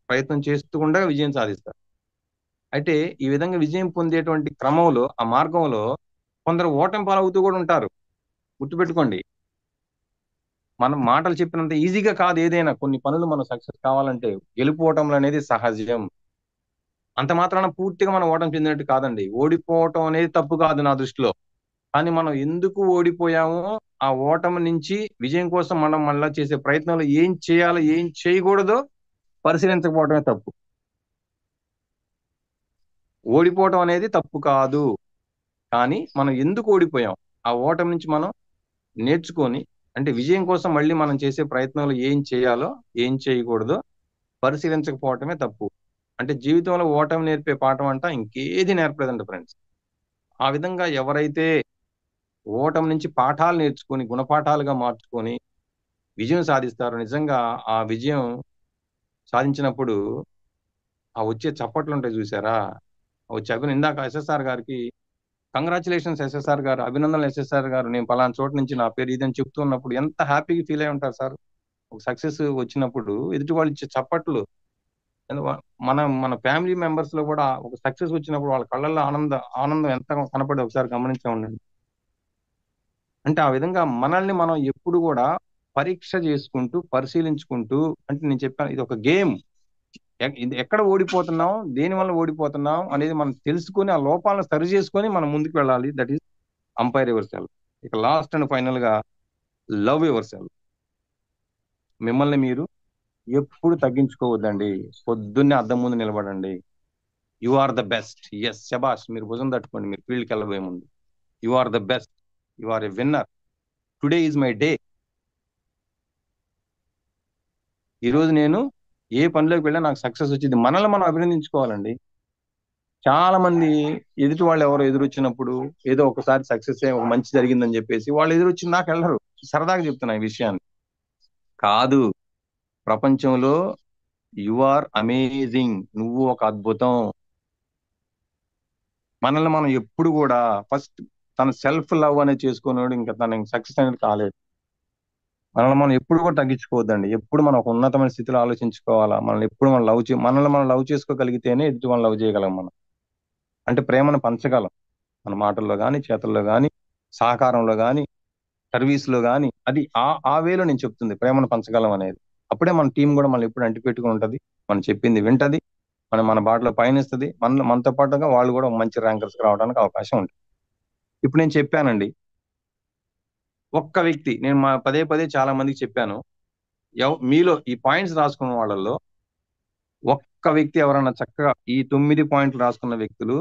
ప్రయత్నం చేస్తూ ఉండగా విజయం సాధిస్తారు. అయితే ఈ విధంగా విజయం పొందేటువంటి క్రమంలో, ఆ మార్గంలో కొందరు ఓటమి పాలవుతూ కూడా ఉంటారు. గుర్తుపెట్టుకోండి, మనం మాటలు చెప్పినంత ఈజీగా కాదు ఏదైనా. కొన్ని పనులు మనం సక్సెస్ కావాలంటే గెలుపు ఓటములు అనేది సహజం. అంత మాత్రాన పూర్తిగా మనం ఓటమి చెందినట్టు కాదండి. ఓడిపోవటం అనేది తప్పు కాదు నా దృష్టిలో. కానీ మనం ఎందుకు ఓడిపోయామో, ఆ ఓటమి నుంచి విజయం కోసం మనం మళ్ళా చేసే ప్రయత్నంలో ఏం చేయాలో ఏం చేయకూడదో పరిశీలించకపోవటమే తప్పు. ఓడిపోవటం అనేది తప్పు కాదు, కానీ మనం ఎందుకు ఓడిపోయాం, ఆ ఓటమి నుంచి మనం నేర్చుకొని, అంటే విజయం కోసం మళ్ళీ మనం చేసే ప్రయత్నంలో ఏం చేయాలో ఏం చేయకూడదో పరిశీలించకపోవటమే తప్పు. అంటే జీవితంలో ఓటమి నేర్పే పాఠం అంట ఇంకేది నేర్పలేదంట ఫ్రెండ్స్. ఆ విధంగా ఎవరైతే ఓటమి నుంచి పాఠాలు నేర్చుకొని గుణపాఠాలుగా మార్చుకొని విజయం సాధిస్తారో, నిజంగా ఆ విజయం సాధించినప్పుడు ఆ వచ్చే చప్పట్లు ఉంటాయి చూసారా, వచ్చే ఇందాక ఎస్ఎస్ఆర్ గారికి కంగ్రాచులేషన్స్ ఎస్ఎస్ఆర్ గారు, అభినందనలు ఎస్ఎస్ఆర్ గారు, నేను పలానా చోటు నుంచి నా పేరు ఇదని చెప్తున్నప్పుడు ఎంత హ్యాపీగా ఫీల్ అయి ఉంటారు సార్. ఒక సక్సెస్ వచ్చినప్పుడు ఎదుటి వాళ్ళు ఇచ్చే చప్పట్లు, మన ఫ్యామిలీ మెంబర్స్ లో కూడా ఒక సక్సెస్ వచ్చినప్పుడు వాళ్ళ కళ్ళల్లో ఆనందం ఎంత కనపడి ఒకసారి గమనించే ఉండండి. అంటే ఆ విధంగా మనల్ని మనం ఎప్పుడు కూడా పరీక్ష చేసుకుంటూ పరిశీలించుకుంటూ, అంటే నేను చెప్పాను ఇది ఒక గేమ్. ఎక్కడ ఓడిపోతున్నాం, దేని వల్ల ఓడిపోతున్నాం అనేది మనం తెలుసుకొని ఆ లోపాలను సరి చేసుకొని మనం ముందుకు వెళ్ళాలి. That is umpire yourself. ఇక లాస్ట్ అండ్ ఫైనల్ గా లవ్ యువర్ సెల్ఫ్. మిమ్మల్ని మీరు ఎప్పుడు తగ్గించుకోవద్దండి. పొద్దున్నే అద్దం ముందు నిలబడండి. You are the best. Yes, శబాష్, మీరు భుజం తట్టుకోండి. మీరు ఫీల్డ్కి వెళ్ళబోయే ముందు you are the best, you are a winner, today is my day. ఈరోజు నేను ఏ పనిలోకి వెళ్ళా నాకు సక్సెస్ వచ్చింది. మనల్ని మనం అభినందించుకోవాలండి. చాలా మంది ఎదుటి వాళ్ళు ఎవరో ఎదురొచ్చినప్పుడు ఏదో ఒకసారి సక్సెస్ ఒక మంచి జరిగిందని చెప్పేసి వాళ్ళు ఎదురొచ్చి నాకు వెళ్ళరు. సరదాగా చెప్తున్నా ఈ విషయాన్ని కాదు. ప్రపంచంలో యు ఆర్ అమేజింగ్, నువ్వు ఒక అద్భుతం. మనల్ని మనం ఎప్పుడు కూడా ఫస్ట్ తన సెల్ఫ్ లవ్ అనేది చేసుకున్నాడు, ఇంకా తన సక్సెస్ అనేది కాలేదు. మనల్ని మనం ఎప్పుడు కూడా తగ్గించుకోవద్దండి. ఎప్పుడు మనం ఒక ఉన్నతమైన స్థితిలో ఆలోచించుకోవాలా. మనల్ని ఎప్పుడు మనల్ని మనం లవ్ చేసుకోగలిగితేనే ఎదుటి మనం లవ్ చేయగలం. మనం అంటే ప్రేమను పంచగలం, మన మాటల్లో కానీ, చేతుల్లో కానీ, సహకారంలో కానీ, సర్వీస్ లో కానీ. అది ఆ వేలో నేను చెప్తుంది, ప్రేమను పంచగలం అనేది. అప్పుడే మన టీం కూడా మనం ఎప్పుడు అంటిపెట్టుకుని ఉంటది, మనం చెప్పింది వింటది, మన బాటలో పయనిస్తుంది. మనతో పాటుగా వాళ్ళు కూడా మంచి ర్యాంకర్స్ రావడానికి అవకాశం ఉంటుంది. ఇప్పుడు నేను చెప్పానండి, ఒక్క వ్యక్తి, నేను పదే చాలా మందికి చెప్పాను, మీలో ఈ పాయింట్స్ రాసుకున్న వాళ్ళల్లో ఒక్క వ్యక్తి ఎవరన్నా చక్కగా ఈ 9 పాయింట్లు రాసుకున్న వ్యక్తులు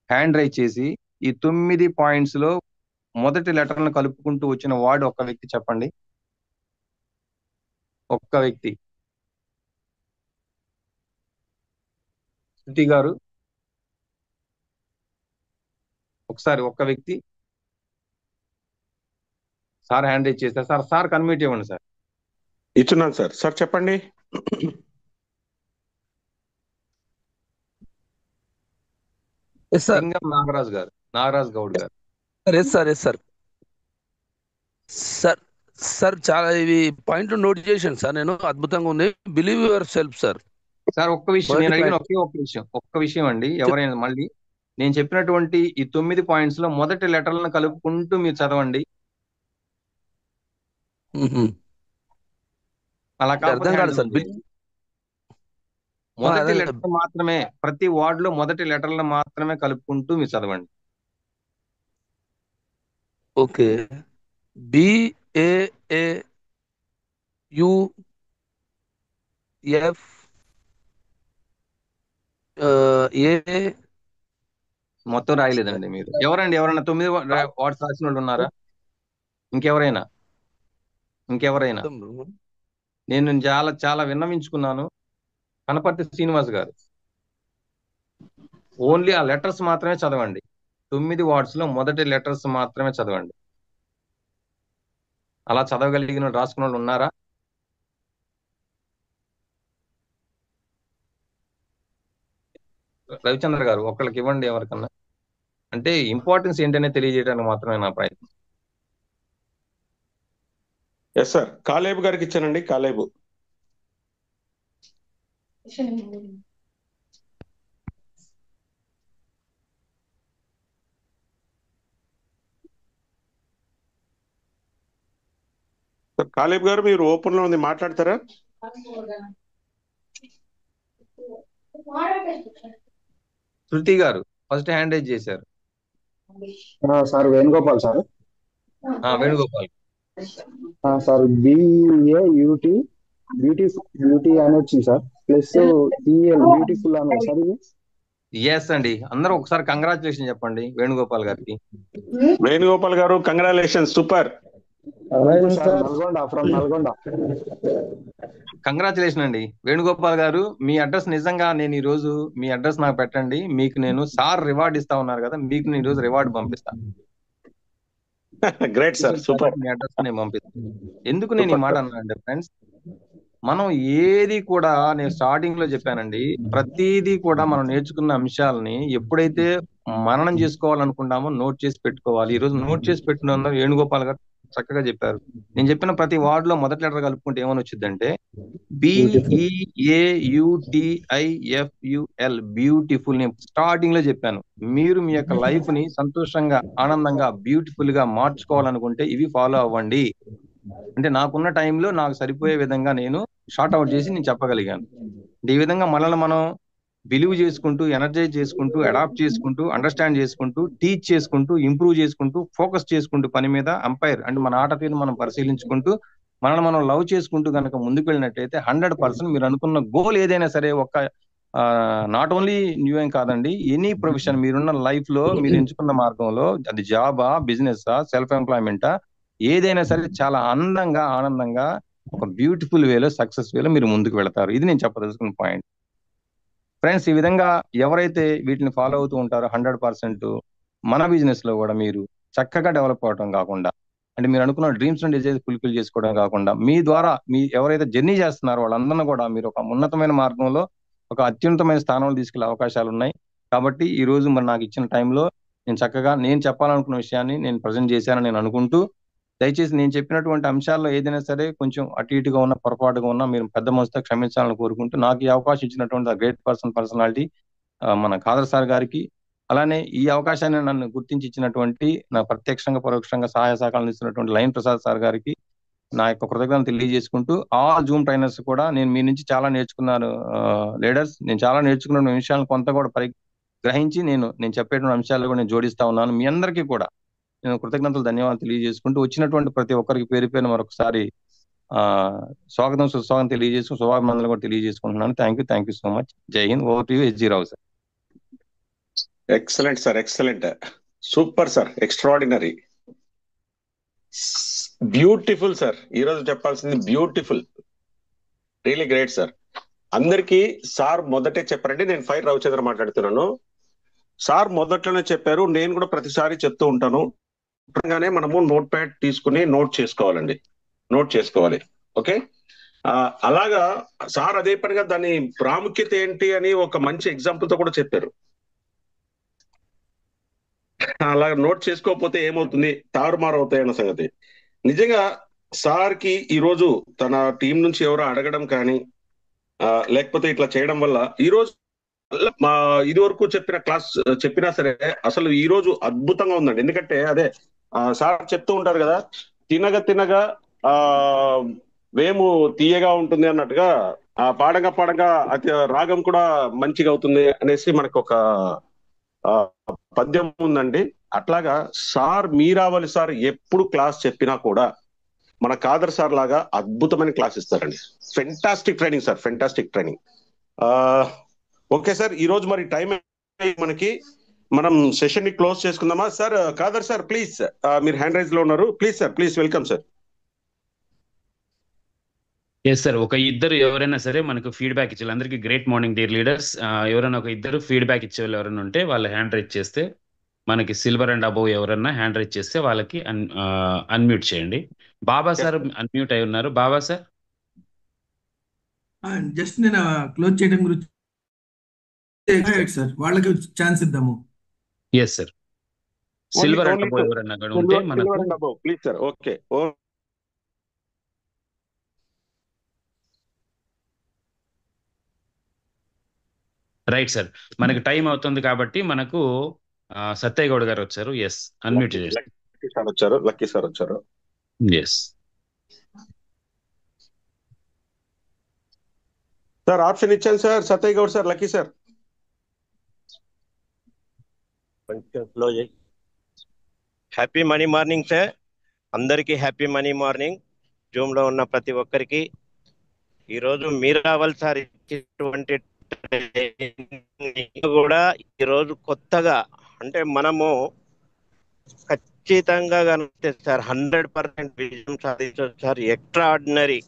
హ్యాండ్ రైజ్ చేసి ఈ 9 పాయింట్స్ లో మొదటి లెటర్ను కలుపుకుంటూ వచ్చిన వాడు ఒక్క వ్యక్తి చెప్పండి. ఒక్క వ్యక్తి. శృతి గారు, ఒకసారి ఒక్క వ్యక్తి సార్ హ్యాండ్ రైజ్ చేస్తారు. సార్ సార్ కన్మ్యూట్ ఇవ్వండి సార్. ఇచ్చున్నాను సార్. సార్ చెప్పండి. సింగం నాగరాజ్ గారు, నాగరాజ్ గౌడ్ గారు. సార్ సార్ చాలా ఇవి పాయింట్ నోట్ చేశాను సార్ నేను. అద్భుతంగా ఉంది. Believe your self sir. Sir ఒక్క విషయం నేను అడిగిన ఒక్క విషయం అండి. ఎవరైనా మళ్ళీ నేను చెప్పినటువంటి ఈ 9 పాయింట్స్ లో మొదటి లెటర్లను కలుపుకుంటూ మీరు చదవండి. అలా కాదు, మొదటి లెటర్ మాత్రమే, ప్రతి వార్డ్ లో మొదటి లెటర్లను మాత్రమే కలుపుకుంటూ మీరు చదవండి. ఓకే. BAAUF మొత్తం రాయలేదండి మీరు. ఎవరైనా 9 వార్డ్స్ రాసిన వాళ్ళు ఉన్నారా? ఇంకెవరైనా నేను చాలా విన్నవించుకున్నాను. కనపర్తి శ్రీనివాస్ గారు, ఓన్లీ ఆ లెటర్స్ మాత్రమే చదవండి. 9 వార్డ్స్ లో మొదటి లెటర్స్ మాత్రమే చదవండి. అలా చదవగలిగిన రాసుకున్న వాళ్ళు ఉన్నారా? రవిచంద్ర గారు ఒకళ్ళకి ఇవ్వండి ఎవరికన్నా. అంటే ఇంపార్టెన్స్ ఏంటనే తెలియజేయడానికి మాత్రమే నా ప్రయత్నం. Yes sir. కాలేబు గారికి ఇచ్చానండి. కాలేబు. కాలేబ్ గారు మీరు ఓపెన్ లో ఉంది, మాట్లాడతారా? శృతి గారు ఫస్ట్ హ్యాండ్ రైజ్ చేశారు. Sir Venugopal sir. Venugopal sir BAUT beauty అని వచ్చింది సార్. ప్లస్ EL బ్యూటిఫుల్ అని సార్. ఇది ఎస్ అండి. అందరూ ఒకసారి కంగ్రాచులేషన్ చెప్పండి వేణుగోపాల్ గారికి. వేణుగోపాల్ గారు కంగ్రాచులేషన్, సూపర్. నల్గొండ. కంగ్రాచులేషన్ అండి వేణుగోపాల్ గారు. మీ అడ్రస్ నిజంగా నేను ఈ రోజు మీ అడ్రస్ నాకు పెట్టండి. మీకు నేను సార్ రివార్డ్ ఇస్తా ఉన్నారు కదా, మీకు నేను ఈ రోజు రివార్డ్ పంపిస్తాను. Great sir, super. మీ అడ్రస్ నేను పంపిస్తాను. ఎందుకు నేను ఈ మాట అన్నానంటే ఫ్రెండ్స్, మనం ఏది కూడా నేను స్టార్టింగ్ లో చెప్పానండి, ప్రతిదీ కూడా మనం నేర్చుకున్న అంశాలని ఎప్పుడైతే మననం చేసుకోవాలనుకుంటామో నోట్ చేసి పెట్టుకోవాలి. ఈ రోజు నోట్ చేసి పెట్టుకున్న వేణుగోపాల్ గారు చక్కగా చెప్పారు. నేను చెప్పిన ప్రతి వార్డ్ లో మొదటి లెటర్ కలుపుకుంటే ఏమని వచ్చిందంటే BEAUTIFUL బ్యూటిఫుల్. నేను స్టార్టింగ్ లో చెప్పాను, మీరు మీ యొక్క లైఫ్ ని సంతోషంగా, ఆనందంగా, బ్యూటిఫుల్ గా మార్చుకోవాలనుకుంటే ఇవి ఫాలో అవ్వండి. అంటే నాకున్న టైంలో నాకు సరిపోయే విధంగా నేను షార్ట్ అవుట్ చేసి నేను చెప్పగలిగాను. ఈ విధంగా మనల్ని మనం బిలీవ్ చేసుకుంటూ, ఎనర్జైజ్ చేసుకుంటూ, అడాప్ట్ చేసుకుంటూ, అండర్స్టాండ్ చేసుకుంటూ, టీచ్ చేసుకుంటూ, ఇంప్రూవ్ చేసుకుంటూ, ఫోకస్ చేసుకుంటూ పని మీద అంపైర్ అంటే మన ఆట తీరును మనం పరిశీలించుకుంటూ, మనల్ని మనం లవ్ చేసుకుంటూ కనుక ముందుకు వెళ్ళినట్టయితే 100% మీరు అనుకున్న గోల్ ఏదైనా సరే, ఒక్క నాట్ ఓన్లీ న్యూ ఏం కాదండి, ఎనీ ప్రొఫెషన్ మీరున్న లైఫ్ లో మీరు ఎంచుకున్న మార్గంలో, అది జాబా, బిజినెసా, సెల్ఫ్ ఎంప్లాయ్మెంటా, ఏదైనా సరే చాలా అందంగా, ఆనందంగా, ఒక బ్యూటిఫుల్ వేలో, సక్సెస్ వేలో మీరు ముందుకు వెళతారు. ఇది నేను చెప్పదలుచుకున్న పాయింట్. ఫ్రెండ్స్, ఈ విధంగా ఎవరైతే వీటిని ఫాలో అవుతూ ఉంటారో 100% మన బిజినెస్ లో కూడా మీరు చక్కగా డెవలప్ అవడం కాకుండా, అంటే మీరు అనుకున్న డ్రీమ్స్ అండ్ డిజైర్స్ ఫుల్ఫిల్ చేసుకోవడం కాకుండా, మీ ద్వారా మీ ఎవరైతే జర్నీ చేస్తున్నారో వాళ్ళందరినీ కూడా మీరు ఒక ఉన్నతమైన మార్గంలో, ఒక అత్యున్నతమైన స్థానంలో తీసుకెళ్లే అవకాశాలు ఉన్నాయి. కాబట్టి ఈ రోజు మరి నాకు ఇచ్చిన టైంలో నేను చక్కగా నేను చెప్పాలనుకున్న విషయాన్ని నేను ప్రజెంట్ చేశానని నేను అనుకుంటూ, దయచేసి నేను చెప్పినటువంటి అంశాల్లో ఏదైనా సరే కొంచెం అటు ఇటుగా ఉన్న, పొరపాటుగా ఉన్నా మీరు పెద్ద మనసుతో క్షమించాలని కోరుకుంటూ, నాకు ఈ అవకాశం ఇచ్చినటువంటి గ్రేట్ పర్సనాలిటీ మన ఖాదర్ సార్ గారికి, అలానే ఈ అవకాశాన్ని నన్ను గుర్తించి ఇచ్చినటువంటి, నా ప్రత్యక్షంగా పరోక్షంగా సహాయ సహకారాలు ఇస్తున్నటువంటి లైన్ ప్రసాద్ సార్ గారికి నా యొక్క కృతజ్ఞతలు తెలియజేసుకుంటూ, ఆల్ జూమ్ ట్రైనర్స్ కూడా నేను మీ నుంచి చాలా నేర్చుకున్నాను. లీడర్స్, నేను చాలా నేర్చుకున్న విషయాలను కొంత కూడా గ్రహించి నేను చెప్పేటువంటి అంశాలు కూడా నేను జోడిస్తా ఉన్నాను. మీ అందరికీ కూడా నేను కృతజ్ఞతలు, ధన్యవాదాలు తెలియజేసుకుంటూ, వచ్చినటువంటి ప్రతి ఒక్కరికి పేరు పేరున మరొకసారి స్వాగతం, సుస్వాగతం తెలియజేసుకుని, శుభాభినందనలు కూడా తెలియజేసుకుంటున్నాను. Thank you so much. Jai Hind. Over to you HG Rao sir. Excellent sir, excellent, super sir, extraordinary, beautiful sir. ఈ రోజు చెప్పాల్సింది బ్యూటిఫుల్, రియలీ గ్రేట్ సార్. అందరికీ సార్ మొదటే చెప్పారండి. నేను ఫైర్ రవిచంద్ర మాట్లాడుతున్నాను. సార్ మొదట్లోనే చెప్పారు, నేను కూడా ప్రతిసారి చెప్తూ ఉంటాను, మనము నోట్ ప్యాడ్ తీసుకుని నోట్ చేసుకోవాలి. ఓకే, అలాగా సార్ అదే పనిగా దాని ప్రాముఖ్యత ఏంటి అని ఒక మంచి ఎగ్జాంపుల్ తో కూడా చెప్పారు. అలా నోట్ చేసుకోకపోతే ఏమవుతుంది, తారుమారు అవుతాయి అన్న సంగతి. నిజంగా సార్ కి ఈరోజు తన టీం నుంచి ఎవరో అడగడం కానీ లేకపోతే ఇట్లా చేయడం వల్ల ఈ రోజు ఇది వరకు చెప్పిన క్లాస్ చెప్పినా సరే అసలు ఈ రోజు అద్భుతంగా ఉందండి. ఎందుకంటే అదే సార్ చెప్తూ ఉంటారు కదా, తినగా వేము తీయగా ఉంటుంది అన్నట్టుగా పాడగా అతి రాగం కూడా మంచిగా అవుతుంది అనేసి మనకు ఒక పద్యం ఉందండి. అట్లాగా సార్ మీరావలి సార్ ఎప్పుడు క్లాస్ చెప్పినా కూడా మన కాదర్ సార్ లాగా అద్భుతమైన క్లాస్ ఇస్తారండి. Fantastic training sir, fantastic training. Okay sir, ఈ రోజు మరి టైం మనకి, మనం సెషన్ ని క్లోజ్ చేసుకుందామా సార్? కాదర్ సార్ ప్లీజ్, మీరు హ్యాండ్ రైజ్ లో ఉన్నారు, please sir, please welcome sir. Yes sir, ఒక ఇద్దరు ఎవరైనా సరే మనకు ఫీడ్బ్యాక్ ఇచ్చేవాళ్ళు, అందరికీ గ్రేట్ మార్నింగ్ డియర్ లీడర్స్. ఎవరైనా ఒక ఇద్దరు ఫీడ్బ్యాక్ ఇచ్చేవాళ్ళు ఎవరైనా ఉంటే వాళ్ళ హ్యాండ్ రైజ్ చేస్తే, మనకి సిల్వర్ అండ్ అబోవ్ ఎవరైనా హ్యాండ్ రైజ్ చేస్తే వాళ్ళకి అన్మ్యూట్ చేయండి. బాబా సార్ అన్మ్యూట్ అయి ఉన్నారు. బాబా సార్ జస్ట్ నేను క్లోజ్ చేయడం గురించి సార్, వాళ్ళకి ఛాన్స్ ఇద్దాము. Yes sir, silver and above ఎవరైనా ఉంటే మనకు please sir. Okay, right sir, మనకి టైం అవుతుంది కాబట్టి మనకు సత్తయ్య గౌడ్ గారు వచ్చారు. ఎస్, అన్మ్యూట్ చేస్తారు. లక్కీ సార్ వచ్చారు. ఎస్ సార్, ఆప్షన్ ఇచ్చాను sir. Sattaiah Goud sir, lucky sir. Happy money morning sir, అందరికీ హ్యాపీ మనీ మార్నింగ్. జూమ్ లో ఉన్న ప్రతి ఒక్కరికి ఈరోజు మీరావల్ సార్ ఇచ్చేటువంటి కూడా ఈరోజు కొత్తగా, అంటే మనము ఖచ్చితంగా కనిపిస్తే సార్ 100% విజయం సాధించవచ్చు సార్. ఎక్స్ట్రా ఆర్డినరీ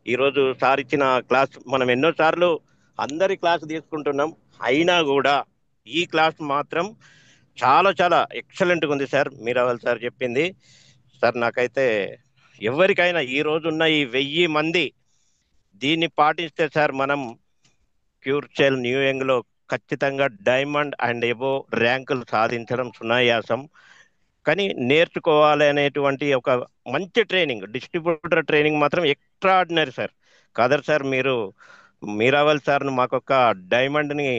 ఈరోజు సార్ ఇచ్చిన క్లాస్, మనం ఎన్నోసార్లు అందరి క్లాస్ తీసుకుంటున్నాం, అయినా కూడా ఈ క్లాస్ మాత్రం చాలా చాలా ఎక్సలెంట్గా ఉంది సార్. మీరావల్ సార్ చెప్పింది సార్, నాకైతే ఎవరికైనా ఈ రోజున్న ఈ 1000 మంది దీన్ని పాటిస్తే సార్, మనం క్యూర్చెల్ న్యూ యంగ్లో ఖచ్చితంగా డైమండ్ అండ్ ఎబో ర్యాంకులు సాధించడం సునాయాసం. కానీ నేర్చుకోవాలి అనేటువంటి ఒక మంచి ట్రైనింగ్, డిస్ట్రిబ్యూటర్ ట్రైనింగ్ మాత్రం extraordinary sir. Khader sir, మీరు మీరావల్ సార్ను మాకొక డైమండ్ని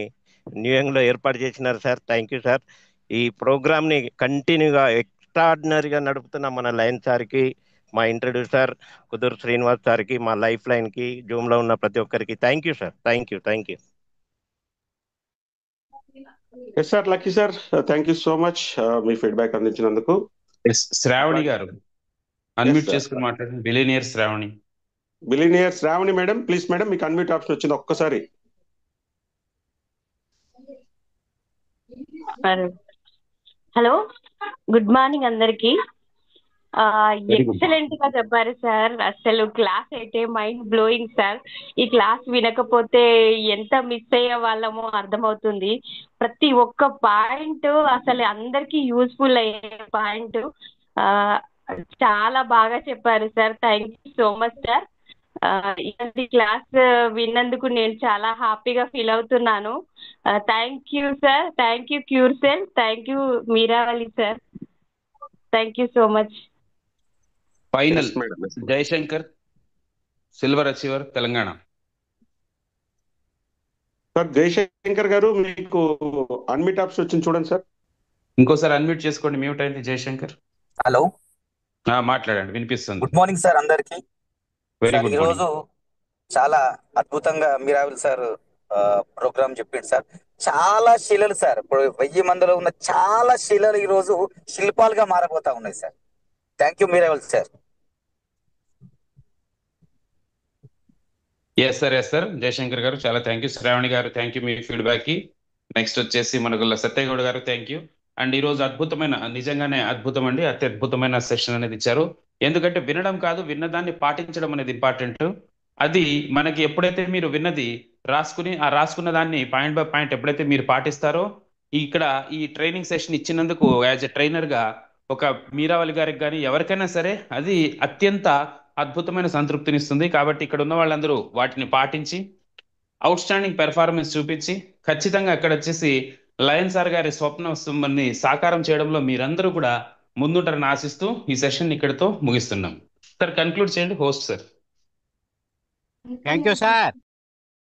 న్యూ యంగ్లో ఏర్పాటు చేసినారు సార్. Thank you sir. ఈ ప్రోగ్రామ్ని కంటిన్యూగా ఎక్స్ట్రా ఆర్డినరీగా నడుపుతున్న మన లైన్ సార్కి, మా ఇంట్రడ్యూసర్ కుదురు శ్రీనివాస్ సార్కి, మా లైఫ్ లైన్కి, జూమ్లో ఉన్న ప్రతి ఒక్కరికి thank you sir. Thank you. Yes sir, lucky sir, thank you so much మీ ఫీడ్బ్యాక్ అందించినందుకు. శ్రావణి గారు అన్మ్యూట్ చేసుకుని మాట్లాడండి. Billionaire Sravani madam, please madam, మీకు అన్మ్యూట్ ఆప్షన్ వచ్చింది, ఒక్కసారి. హలో, గుడ్ మార్నింగ్ అందరికి. ఎక్సలెంట్ గా చెప్పారు సార్. అసలు క్లాస్ అయితే మైండ్ బ్లోయింగ్ సార్. ఈ క్లాస్ వినకపోతే ఎంత మిస్ అయ్యే వాళ్ళమో అర్థమవుతుంది. ప్రతి ఒక్క పాయింట్ అసలు అందరికి యూస్ఫుల్ అయ్యే పాయింట్. చాలా బాగా చెప్పారు sir. Thank you so much sir. ఈ క్లాస్ విన్నందుకు నేను చాలా హ్యాపీగా ఫీల్ అవుతున్నాను. Thank you sir. Thank you క్యూర్సెల్. Thank you Meeravali sir. Thank you so much. Final Jayashankar, silver achiever, Telangana. Sir Jayashankar garu, మీకు అన్మ్యూట్ ఆప్షన్ వచ్చింది చూడండి సార్. ఇంకోసారి అన్మ్యూట్ చేసుకోండి, మ్యూట్ అయింది జయశంకర్. హలో, మాట్లాడండి, వినిపిస్తుంది. గుడ్ మార్నింగ్ సార్ అందరికి. Very good. ఈరోజు చాలా అద్భుతంగా మీరావల్ సార్ ప్రోగ్రామ్ చెప్పిండు సార్. చాలా శిలలు సార్, ఇప్పుడు 1000 మందిలో ఉన్న చాలా శిలలు ఈరోజు శిల్పాలుగా మారబోతా ఉన్నాయి sir. Thank you Meeraval sir. Yes sir Jayashankar garu, చాలా thank you. Sravani garu, thank you మీ ఫీడ్బ్యాక్ కి. నెక్స్ట్ వచ్చేసి మనకు సత్తయ్య గౌడ్ గారు, థ్యాంక్ యూ. అండ్ ఈ రోజు అద్భుతమైన, నిజంగానే అద్భుతం అండి, అత్యద్భుతమైన సెషన్ అనేది ఇచ్చారు. ఎందుకంటే వినడం కాదు, విన్నదాన్ని పాటించడం అనేది ఇంపార్టెంట్. అది మనకి ఎప్పుడైతే మీరు విన్నది రాసుకుని, ఆ రాసుకున్న దాన్ని పాయింట్ బై పాయింట్ ఎప్పుడైతే మీరు పాటిస్తారో ఇక్కడ ఈ ట్రైనింగ్ సెషన్ ఇచ్చినందుకు యాజ్ ఎ ట్రైనర్గా ఒక మీరావళి గారికి కానీ ఎవరికైనా సరే అది అత్యంత అద్భుతమైన సంతృప్తినిస్తుంది. కాబట్టి ఇక్కడ ఉన్న వాళ్ళందరూ వాటిని పాటించి అవుట్ స్టాండింగ్ పెర్ఫార్మెన్స్ చూపించి ఖచ్చితంగా అక్కడ వచ్చేసి లయన్ సార్ గారి స్వప్నాన్ని సాకారం చేయడంలో మీరందరూ కూడా ముందుంటారని ఆశిస్తూ ఈ సెషన్ ఇక్కడితో ముగిస్తున్నాం. సార్ కన్క్లూడ్ చేయండి host sir. Thank you sir.